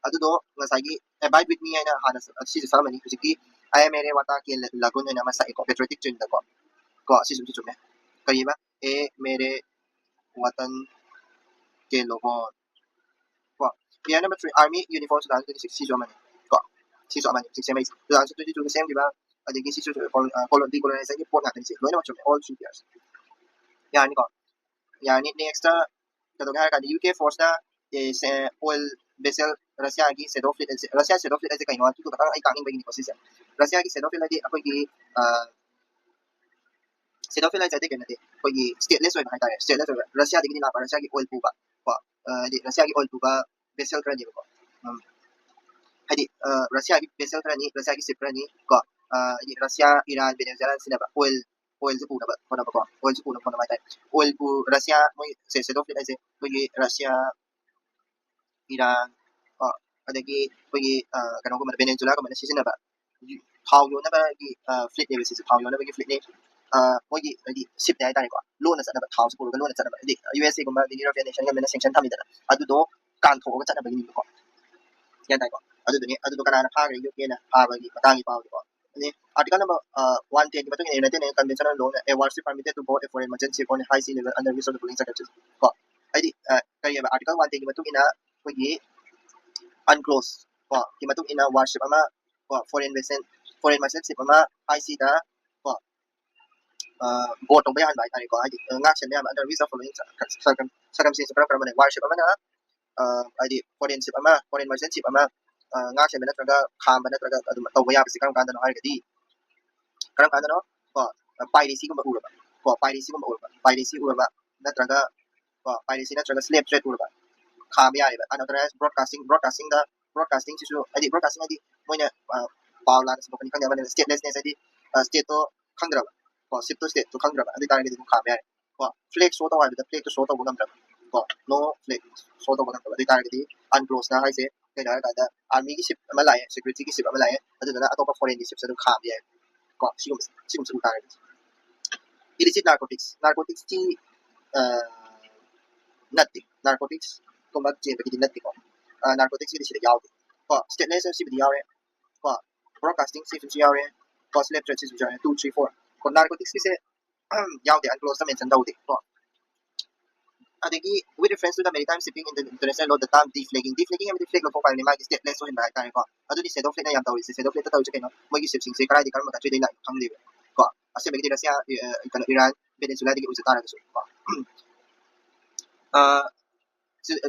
ꯑꯗꯨꯗꯣ ꯉꯁꯥꯏꯒꯤ ꯑꯦꯕꯥꯏꯠ ꯋꯤꯠ ꯃꯤ ꯍꯥꯏꯅ ꯍꯥꯟꯅ ꯁꯤꯁꯨ ꯁꯛꯑꯝꯃꯅꯤ ꯍꯧꯖꯤꯛꯀꯤ ꯑꯥꯏ ꯑꯦꯝ ꯑꯦꯔꯦ ꯋꯥꯇꯥ ꯀꯦ ꯂꯒꯨꯟ ꯍꯥꯏꯅ ꯑꯃ ꯁꯛꯑꯦꯀꯣ ꯄꯦꯇ꯭ꯔꯣꯇꯤꯛ ꯆꯤꯡꯗꯀꯣ ꯀꯣ ꯁꯤꯁꯨ ꯆꯨꯝꯃꯦ ꯀꯔꯤꯕ ꯑꯦ ꯃꯦꯔꯦ ꯋꯥꯇꯟ ꯀꯦ ꯂꯣꯒꯣꯟ ꯀꯣ ꯄꯤꯌꯔ ꯅꯝꯕꯔ 3 ꯑꯥꯔꯃꯤ ꯌꯨꯅꯤꯐꯣꯔꯝ 2026 ꯁꯤꯁꯨ ꯑꯃꯅꯤ ꯀꯣ ꯁꯤꯁꯨ ꯑꯃꯅꯤ ꯍꯧꯖꯤꯛ ꯁꯦꯝꯃꯛꯏꯁꯦ 2022 ꯁꯦꯝꯈꯤꯕ ꯑꯗꯒꯤ ꯁꯤꯁꯨ ꯗꯤꯀꯣꯂꯣꯅꯥꯏꯖꯦꯁꯟꯒꯤ ꯄꯣꯠ ꯉꯥꯛꯇꯅꯤ ꯁꯤ ꯂꯣꯏꯅꯃꯛ ꯆꯨꯝꯃꯦ ꯑꯣꯜ 3 ꯄꯤꯌꯔꯁ ꯌꯥꯔꯅꯤꯀꯣ ꯌꯥꯔꯅꯤ ꯅꯦꯛꯁꯇ ꯀꯩꯗꯧꯒꯦ ꯍꯥꯏꯔ ꯀꯥꯟꯗ UK ꯐꯣꯔꯁꯅ oil vessel ꯔꯁꯤꯌꯥꯒꯤ ꯁꯦꯗꯣ ꯐ꯭ꯂꯤꯠ ꯔꯁꯤꯌꯥ ꯁꯦꯗꯣ ꯐ꯭ꯂꯤꯠ ꯍꯥꯏꯁꯦ ꯀꯩꯅꯣ ꯑꯗꯨꯗꯣ ꯈꯇꯪ ꯑꯩ ꯇꯥꯛꯅꯤꯡꯕꯒꯤꯅꯤꯀꯣ ꯁꯤꯁꯦ ꯔꯁꯤꯌꯥꯒꯤ ꯁꯦꯗꯣ ꯐ꯭ꯂꯤꯠ ꯍꯥꯏꯗꯤ ꯑꯩꯈꯣꯏꯒꯤ ꯁꯦꯗꯣ ꯐ꯭ꯂꯤꯠ ꯍꯥꯏꯁꯦ ꯑꯇꯩ ꯀꯩꯅꯣ ꯅꯠꯇꯦ ꯑꯩꯈꯣꯏꯒꯤ ꯁ꯭ꯇꯦꯠꯂꯦꯁ ꯑꯣꯏꯕ ꯍꯥꯏꯇꯥꯔꯦ ꯁ꯭ꯇꯦꯠꯂꯦꯁ ꯑꯣꯏꯕ ꯔꯁꯤꯌꯥꯗꯒꯤ ꯂꯥꯛꯄ ꯔꯁꯤꯌꯥꯒꯤ ꯑꯣꯏꯜ ꯄꯨꯕ ꯀꯣ ꯍꯥꯏꯗꯤ ꯔꯁꯤꯌꯥꯒꯤ ꯑꯣꯏꯜ ꯄꯨꯕ ꯚꯦꯁꯦꯜ ꯈꯔꯅꯦꯕꯀꯣ ꯍꯥꯏꯗꯤ ꯔꯁꯤꯌꯥꯒꯤ ꯚꯦꯁꯦꯜ ꯈꯔꯅꯤ ꯔꯁꯤꯌꯥꯒꯤ ꯁꯤꯞ ꯈꯔꯅꯤ ꯀꯣ ꯍꯥꯏꯗꯤ ꯔꯁꯤꯌꯥ ꯏꯔꯥꯟ ꯚꯦꯅꯦꯖꯨꯋꯦꯂꯥ ꯁꯤꯖꯤꯟꯅꯕ oilꯁꯦ ꯄꯨꯅꯕ ꯍꯣꯠꯅꯕꯀꯣ oilꯁꯦ ꯄꯨꯅꯕ ꯍꯣꯠꯅꯕ ꯍꯥꯏꯇꯥꯔꯦ oil ꯔꯁꯤꯌꯥ ꯃꯣꯏ ꯁꯦꯗꯣ ꯐ꯭ꯂꯤꯠ ꯍꯥꯏꯁꯦ ꯑꯩꯈꯣꯏꯒꯤ ꯔꯁꯤꯌꯥ ꯏꯔꯥꯟ ꯀꯣ ꯑꯗꯒꯤ ꯑꯩꯈꯣꯏꯒꯤ ꯀꯩꯅꯣꯒꯨꯝꯕ ꯚꯦꯅꯦꯖꯨꯋꯦꯂꯥꯒꯨꯝꯕꯅ ꯁꯤꯖꯤꯟꯅꯕ ꯊꯥꯎ ꯌꯣꯟꯅꯕꯒꯤ ꯐ꯭ꯂꯤꯠꯅꯦꯕ ꯁꯤꯁꯦ ꯊꯥꯎ ꯌꯣꯟꯅꯕꯒꯤ ꯐ꯭ꯂꯤꯠꯅꯤ ꯃꯣꯏꯒꯤ ꯍꯥꯏꯗꯤ ꯁꯤꯞꯅꯦ ꯍꯥꯏꯇꯥꯔꯦꯀꯣ ꯂꯣꯟꯅ ꯆꯠꯅꯕ ꯊꯥꯎꯁꯦ ꯄꯨꯔꯒ ꯂꯣꯟꯅ ꯆꯠꯅꯕ ꯍꯥꯏꯗꯤ USA ꯒꯨꯝꯕ ꯑꯗꯒꯤ ꯌꯨꯔꯣꯄꯤꯌꯟ ꯅꯦꯁꯟ ꯒꯃꯦꯟꯅ ꯁꯦꯡꯁꯟ ꯊꯝꯃꯤꯗꯅ ꯑꯗꯨꯗꯣ ꯀꯥꯟꯊꯣꯛꯑꯒ ꯆꯠꯅꯕꯒꯤꯅꯤꯕꯀꯣ ꯒ꯭ꯌꯥꯟ ꯇꯥꯏꯀꯣ ꯑꯗꯨꯗꯨꯅꯤ ꯑꯗꯨꯗꯣ ꯀꯅꯥꯅ ꯐꯥꯈ꯭ꯔꯦ UKꯅ ꯐꯥꯕꯒꯤ ꯃꯇꯥꯡꯒꯤ ꯄꯥꯎꯗꯤꯀꯣ ꯑꯗꯩ ꯑꯥꯔꯇꯤꯀꯜ ꯅꯝꯕꯔ 110ꯒꯤ ꯃꯇꯨꯡ ꯏꯟꯅ united Nations Convention law a warship permitted to board a foreign merchant ship on high sea level under which of the following circumstances ꯀꯣ ꯍꯥꯏꯗꯤ ꯀꯔꯤ ꯍꯥꯏꯕ ꯑꯥꯔꯇꯤꯀꯜ 110ꯒꯤ ꯃꯇꯨꯡ ꯏꯟꯅ ꯑꯩꯈꯣꯏꯒꯤ unclosed ꯀꯣ ꯒꯤ ꯃꯇꯨꯡ ꯏꯟꯅ ꯋꯥꯔꯁꯤꯞ ꯑꯃ ꯀꯣ ꯐꯣꯔꯦꯟ ꯃꯔꯆꯦꯟꯠ ꯁꯤꯞ ꯑꯃ ꯍꯥꯏ ꯁꯤꯗ ꯀꯣ ꯕꯣꯠ ꯇꯧꯕ ꯌꯥꯍꯟꯕ ꯍꯥꯏꯇꯥꯔꯦꯀꯣ ꯍꯥꯏꯗꯤ ꯉꯥꯛ ꯁꯦꯟꯕ ꯌꯥꯍꯟꯕ ꯑꯟꯗꯔ ꯋꯤꯆ ꯑꯣꯐ ꯐꯣꯂꯣꯋꯤꯡ ꯁꯔꯀꯝꯁꯇꯦꯟꯁ ꯀꯔꯝꯕꯅ ꯋꯥꯔꯁꯤꯞ ꯑꯃꯅ ꯍꯥꯏꯗꯤ ꯐꯣꯔꯦꯟ ꯁꯤꯞ ꯑꯃ ꯐꯣꯔꯦꯟ ꯃꯔꯆꯦꯟꯠ ꯁꯤꯞ ꯑꯃ ꯉꯥꯛ ꯁꯦꯟꯕ ꯅꯠꯇ꯭ꯔꯒ ꯈꯥꯝꯕ ꯅꯠꯇ꯭ꯔꯒ ꯑꯗꯨꯝ ꯇꯧꯕ ꯌꯥꯕꯁꯤ ꯀꯔꯝ ꯀꯥꯟꯗꯅꯣ ꯍꯥꯏꯔꯒꯗꯤ ꯀꯔꯝ ꯀꯥꯟꯗꯅꯣ ꯀꯣ ꯄꯥꯏꯔꯦꯁꯤꯒꯨꯝꯕ ꯎꯔꯕ ꯀꯣ ꯄꯥꯏꯔꯦꯁꯤꯒꯨꯝꯕ ꯎꯔꯕ ꯄꯥꯏꯔꯦꯁꯤ ꯎꯔꯕ ꯅꯠꯇ꯭ꯔꯒ ꯀꯣ ꯄꯥꯏꯔꯦꯁꯤ ꯅꯠꯇ꯭ꯔꯒ ꯁ꯭ꯂꯦꯞ ꯇ꯭ꯔꯦꯗ ꯎꯔꯕ ꯈꯥꯝꯕ ꯌꯥꯔꯦꯕ ꯑꯟꯑꯣꯊꯣꯔꯥꯏꯖ ꯕ꯭ꯔꯣꯗꯀꯥꯁꯇꯤꯡꯁꯤꯁꯨ ꯍꯥꯏꯗꯤ ꯕ꯭ꯔꯣꯗꯀꯥꯁꯇꯤꯡ ꯍꯥꯏꯗꯤ ꯃꯣꯏꯅ ꯄꯥꯎ ꯂꯥꯟꯅ ꯁꯟꯗꯣꯛꯄꯅꯤ ꯈꯪꯗꯦ ꯑꯃꯅ ꯁ꯭ꯇꯦꯠꯂꯦꯁꯅꯦꯁ ꯍꯥꯏꯗꯤ ꯁ꯭ꯇꯦꯠꯇꯣ ꯈꯪꯗ꯭ꯔꯕ ꯀꯣ ꯁꯤꯞꯇꯣ ꯁ꯭ꯇꯦꯠꯇꯣ ꯈꯪꯗ꯭ꯔꯕ ꯑꯗꯨ ꯇꯥꯔꯒꯗꯤ ꯑꯗꯨꯝ ꯈꯥꯝꯕ ꯌꯥꯔꯦ ꯀꯣ ꯐ꯭ꯂꯦꯛ ꯁꯣ ꯇꯧ ꯍꯥꯏꯕꯗ ꯐ꯭ꯂꯦꯛꯇꯣ ꯁꯣ ꯇꯧꯕ ꯉꯝꯗ꯭ꯔꯕ ꯀꯣ ꯅꯣ ꯐ꯭ꯂꯦꯛ ꯁꯣ ꯇꯧꯕ ꯉꯝꯗ꯭ꯔꯕ ꯑꯗꯨ ꯇꯥꯔꯒꯗꯤ ꯑꯟꯀ꯭ꯂꯣꯁꯅ ꯍꯥꯏꯁꯦ ꯀꯩꯅꯣ ꯍꯥꯏꯔꯀꯥꯟꯗ ꯑꯥꯔꯃꯤꯒꯤ ꯁꯤꯞ ꯑꯃ ꯂꯥꯛꯑꯦ ꯁꯦꯀ꯭ꯌꯨꯔꯤꯇꯤꯒꯤ ꯁꯤꯞ ꯑꯃ ꯂꯥꯛꯑꯦ ꯑꯗꯨꯗꯨꯅ ꯑꯇꯣꯞꯄ ꯐꯣꯔꯦꯟꯒꯤ ꯁꯤꯞꯁꯦ ꯑꯗꯨꯝ ꯈꯥꯝꯕ ꯌꯥꯏ ꯀꯣ ꯁꯤꯒꯨꯝꯕꯁꯦ ꯎ ꯇꯥꯔꯒꯗꯤ illicit narcotics ꯅꯠꯇꯦ ꯅꯥꯔꯀꯣꯇꯤꯛꯁꯀꯨꯝꯕ ꯆꯦꯟꯕꯒꯤꯗꯤ ꯅꯠꯇꯦꯀꯣ ꯅꯥꯔꯀꯣꯇꯤꯛꯁꯀꯤꯗꯤ ꯁꯤꯗ ꯌꯥꯎꯗꯦ ꯀꯣ ꯁ꯭ꯇꯦꯠꯂꯦꯁ ꯁꯤꯕꯨꯗꯤ ꯌꯥꯎꯔꯦ ꯀꯣ ꯕ꯭ꯔꯣꯗꯀꯥꯁꯇꯤꯡ ꯁꯤꯁꯨ ꯌꯥꯎꯔꯦ ꯀꯣ ꯁ꯭ꯂꯦꯞ ꯇ꯭ꯔꯦꯗ ꯁꯤꯁꯨ ꯌꯥꯎꯔꯦ 2 3 4 ꯀꯣ ꯅꯥꯔꯀꯣꯇꯤꯛꯁꯀꯤꯁꯦ ꯌꯥꯎꯗꯦ ꯑꯟꯀ꯭ꯂꯣꯁꯇ ꯃꯦꯟꯁꯟ ꯇꯧꯗꯦ ꯀꯣ ꯑꯗꯒꯤ with reference to the maritime shipping in the international law the term deflagging ꯍꯥꯏꯕꯗꯤ ꯐ꯭ꯂꯦꯛ ꯂꯧꯊꯣꯛꯄ ꯍꯥꯏꯕꯅꯤ ꯃꯥꯒꯤ ꯁ꯭ꯇꯦꯠꯂꯦꯁ ꯑꯣꯏꯍꯟꯕ ꯍꯥꯏꯇꯥꯔꯦꯀꯣ ꯑꯗꯨꯗꯤ ꯁꯦꯗꯣ ꯐ꯭ꯂꯤꯠꯅ ꯌꯥꯝ ꯇꯧꯔꯤꯁꯦ ꯁꯦꯗꯣ ꯐ꯭ꯂꯤꯠꯇ ꯇꯧꯔꯤꯁꯦ ꯀꯩꯅꯣ ꯃꯣꯏꯒꯤ ꯁꯤꯞꯁꯤꯡꯁꯦ ꯀꯗꯥꯏꯗꯒꯤ ꯀꯔꯝꯕ ꯀꯟꯇ꯭ꯔꯤꯗꯒꯤ ꯂꯥꯛꯏꯅꯣ ꯈꯪꯗꯦꯕ ꯀꯣ ꯑꯁꯦꯡꯕꯒꯤꯗꯤ ꯔꯁꯤꯌꯥ ꯀꯩꯅꯣ ꯏꯔꯥꯟ ꯚꯦꯅꯦꯖꯨꯋꯦꯂꯥꯗꯒꯤ ꯑꯣꯏꯖ ꯇꯥꯔꯒꯁꯨ ꯀꯣ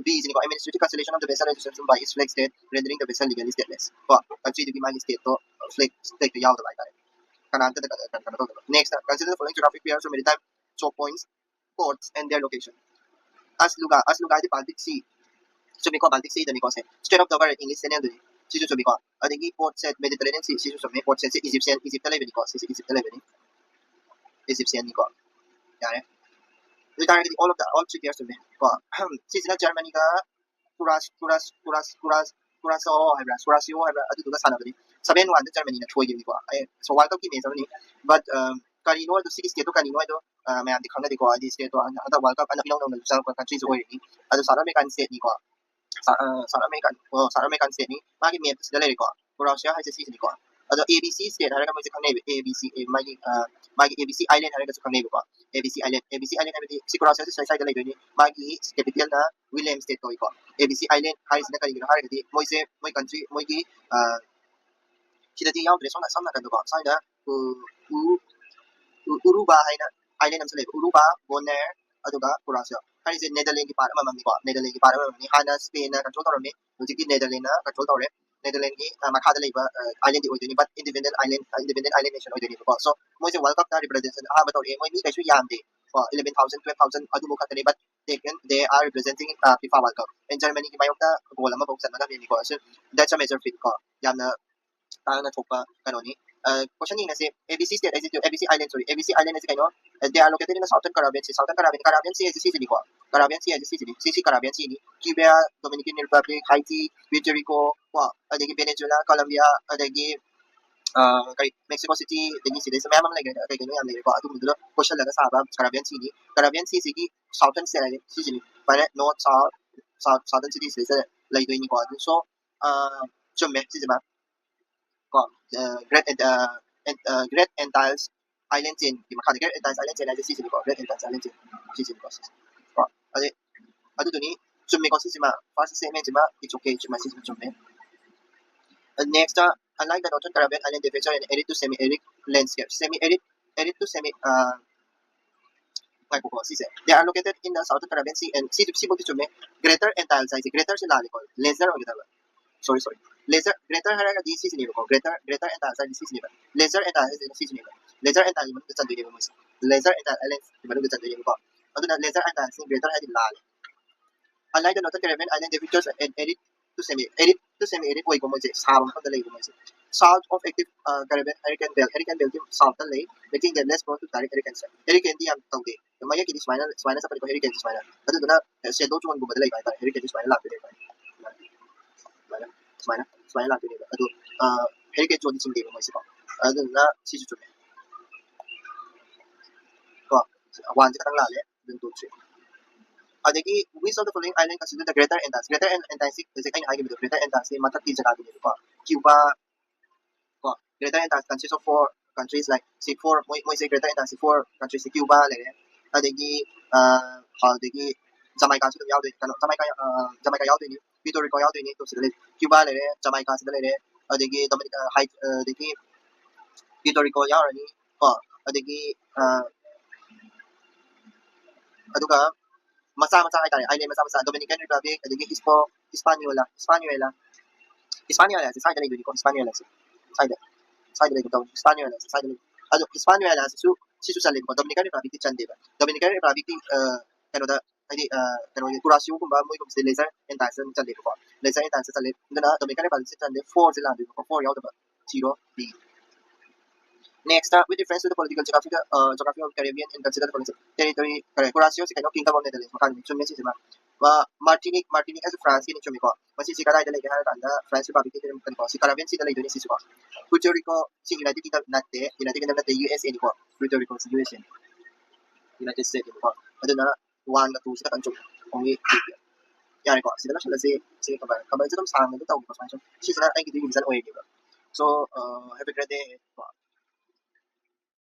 B is administrative cancellation of the vessel registration by its flag state rendering the vessel legally stateless ꯀꯣ countryꯗꯨꯒꯤ ꯃꯥꯒꯤ ꯁ꯭ꯇꯦꯠꯇꯣ ꯐ꯭ꯂꯦꯛꯇꯣ ꯌꯥꯎꯗꯕ ꯍꯥꯏꯇꯥꯔꯦ ꯀꯅꯥꯝꯇꯗ ꯀꯩꯅꯣ ꯇꯧꯗꯕ next consider the following geographic pairs of maritime choke points ports and their location Asluga ꯍꯥꯏꯗꯤ Baltic Sea ꯆꯨꯝꯃꯤꯀꯣ Baltic Sea ꯗꯅꯤꯀꯣ ꯁꯦ Strait of Dover English Channel ꯗꯨꯅꯤ ꯁꯤꯁꯨ ꯆꯨꯝꯃꯤꯀꯣ ꯑꯗꯒꯤ port set Mediterranean Sea ꯁꯤꯁꯨ ꯆꯨꯝꯃꯤ port set ꯁꯤ Egyptꯗ ꯂꯩꯕꯅꯤꯀꯣ ꯁꯤꯁꯦ Egyptꯗ ꯂꯩꯕꯅꯤ Egyptianꯅꯤꯀோ ꯌꯥꯔꯦ ꯑꯗꯨ ꯇꯥꯔꯒꯗꯤ all three pairs ꯆꯨꯝꯃꯦ ꯀꯣ ꯁꯤꯁꯤꯅ ꯖꯔꯃꯅꯤꯒ ꯀꯨꯔꯥꯁꯥꯑꯣ ꯍꯥꯏꯕ꯭ꯔꯥ ꯁꯨꯔꯥꯁꯤꯌꯣ ꯍꯥꯏꯕ꯭ꯔꯥ ꯑꯗꯨꯗꯨꯒ ꯁꯥꯟꯅꯕꯅꯤ 7-1ꯗ ꯖꯔꯃꯅꯤꯅ ꯊꯣꯏꯈꯤꯕꯅꯤꯀꯣ ꯁꯣ ꯋꯥꯔꯜ ꯀꯞꯀꯤ ꯃꯦꯆ ꯑꯃꯅꯤ ꯕꯠ ꯀꯔꯤꯅꯣ ꯑꯗꯨ ꯁꯤꯒꯤ ꯁ꯭ꯇꯦꯠꯇꯣ ꯀꯔꯤꯅꯣ ꯍꯥꯏꯗꯣ ꯃꯌꯥꯝꯗꯤ ꯈꯪꯅꯗꯦꯀꯣ ꯍꯥꯏꯗꯤ ꯁ꯭ꯇꯦꯠꯇꯣ ꯍꯟꯗꯛ ꯋꯥꯔꯜ ꯀꯞ ꯏꯅꯧ ꯅꯧꯅ ꯆꯪꯉꯛꯄ ꯀꯟꯇ꯭ꯔꯤꯁꯨ ꯑꯣꯏꯔꯤꯅꯤ ꯑꯗꯨ ꯁꯥꯎꯠ ꯑꯃꯦꯔꯤꯀꯥꯟ ꯁ꯭ꯇꯦꯠꯅꯤꯀꯣ ꯁꯥꯎꯠ ꯑꯃꯦꯔꯤꯀꯥꯟ ꯁ꯭ꯇꯦꯠꯅꯤ ꯃꯥꯒꯤ ꯃꯦꯞꯁꯤꯗ ꯂꯩꯔꯦꯀꯣ ꯀꯨꯔꯥꯁꯤꯌꯥ ꯍꯥꯏꯁꯦ ꯁꯤꯁꯤꯅꯤꯀꯣ ꯑꯗꯣ ABC ꯁ꯭ꯇꯦꯠ ꯍꯥꯏꯔꯒ ꯃꯣꯏꯁꯦ ꯈꯪꯅꯩꯕ ABC ꯃꯥꯒꯤ ABC ꯑꯥꯏꯂꯦꯟ ꯍꯥꯏꯔꯒꯁꯨ ꯈꯪꯅꯩꯕꯀꯣ ABC ꯑꯥꯏꯂꯦꯟ ꯍꯥꯏꯕꯗꯤ ꯁꯤ ꯀꯨꯔꯥꯁꯤꯌꯥꯁꯦ ꯁ꯭ꯋꯥꯏꯗ ꯂꯩꯗꯣꯏꯅꯤ ꯃꯥꯒꯤ ꯀꯦꯄꯤꯇꯦꯜꯅ ꯋꯤꯂꯤꯌꯝ ꯁ꯭ꯇꯦꯠ ꯀꯧꯏꯀꯣ ABC ꯑꯥꯏꯂꯦꯟ ꯍꯥꯏꯔꯤꯁꯤꯅ ꯀꯔꯤꯒꯤꯅꯣ ꯍꯥꯏꯔꯒꯗꯤ ꯃꯣꯏꯁꯦ ꯃꯣꯏ ꯀꯟꯇ꯭ꯔꯤ ꯃꯣꯏꯒꯤ ꯁꯤꯗꯗꯤ ꯌꯥꯎꯗ꯭ꯔꯦ ꯁꯝ ꯅꯥꯀꯟꯗꯀꯣ ꯁ꯭ꯋꯥꯏꯗ ꯎꯔꯨꯕꯥ ꯍꯥꯏꯅ ꯑꯥꯏꯂꯦꯟ ꯑꯃꯁꯨ ꯂꯩꯕ ꯎꯔꯨꯕꯥ ꯕꯣꯅꯦꯔ aduga Kurasio harise Netherlands ki part amamni ko Netherlands ki part amamni hana Spain na control torame hojiki Netherlands na control tore Netherlands ki makhada leiba island di oidini but independent island nation oidini ko so moi se world cup ta representation ha ba tore moi ni kaisu yamde ko 11,000 12,000 adu mo khatani but they are representing FIFA World Cup and Germany ki mayokta goal ama bok sanna ni ko so that's a major fit ko yamna tanga thopa kanoni question ni nase ABC state ABC island sorry ABC island is kaino they are located in the Caribbean Sea is Sicily ko Caribbean Sea is Sicily Caribbean Sea ni Cuba Dominican Republic Haiti Puerto Rico ko adagi Venezuela Colombia adagi kay Mexico City dagi sila sa mayamang lagi kay kano yamay ko atu mudulo question laga sa Caribbean Sea sigi southern Sicily para north southern cities sa lay do ni ko so chumme si ko Great Antilles Island chain di makada Great Antilles Island chain ay Sicily ko Great Antilles Island chain Sicily ko ade adu duni chumme ko sisima first segment jima it's okay chuma sisima chumme next unlike the northern Caribbean island they feature an arid to semi-arid landscape arid to semi like ko sise they are located in the southern Caribbean Sea and sea to chumme Greater Antilles ay greater sila ko lesser o sorry greater haraga di season ko greater and sa di season lesser and is in season lesser and mo sa di mo lesser and islands di mo sa di ko ado na lesser and sin greater had lal unlike the northern Caribbean island they features an arid to semi arid way ko mo sa sabang ka dalay ko mo south of active Caribbean hurricane belt south lay making them less prone to direct hurricane di am tawde maya ki spinal sa pali ko hurricane spinal ado na shadow chuan ko badalay ba hurricane spinal la pili Smile natin nila. Ado, heritage one sing dito mo isipa. Ado na si Chuchume. Ko, one sa katang lali, dun to three. Adegi, we saw the following island consider the Greater Antilles. Greater Antilles is a kind of island. Greater Antilles matat din sa natin dito ko. Cuba, ko. Greater Antilles consists of four countries like say four. Mo say Greater Antilles four countries si Cuba like. Adegi, adegi Jamaica sa yaw din. Jamaica yaw din. Puerto Rico yaw din ito sila. Cuba le Jamaica sila le adagi Dominica adagi Puerto Rico yaw ni ko adagi aduga masa-masa kay tayo island masa-masa Dominican Republic adagi Hispaniola sa side ni ko Hispaniola side ni ko Hispaniola sa side ado Hispaniola si su sa ko Dominican Republic ti chande ba Dominican Republic ti Canada adi kano yung kurasyo kung ba mo yung sila laser and Tyson sa ko laser and Tyson sa lip na Dominican Republic sa 4 sila dito 4 yaw diba 0 B next with reference to the political geography of Caribbean and consider the following territory kurasyo si kano Kingdom of Netherlands makan chun si ma Martinique as France kini chumi ko masi si kada dalay kahara tanda France Republic kini ko si Caribbean si dalay doni si ko Puerto Rico si United Kingdom natte USA ni ko Puerto Rico si USA United States ni ko ado na 1 na 2 sila kan chumi only yani ko sila siya si kabay sa tong sang nito tawag ko sa siya sila ay gitu yung bisan oy diba so have a great day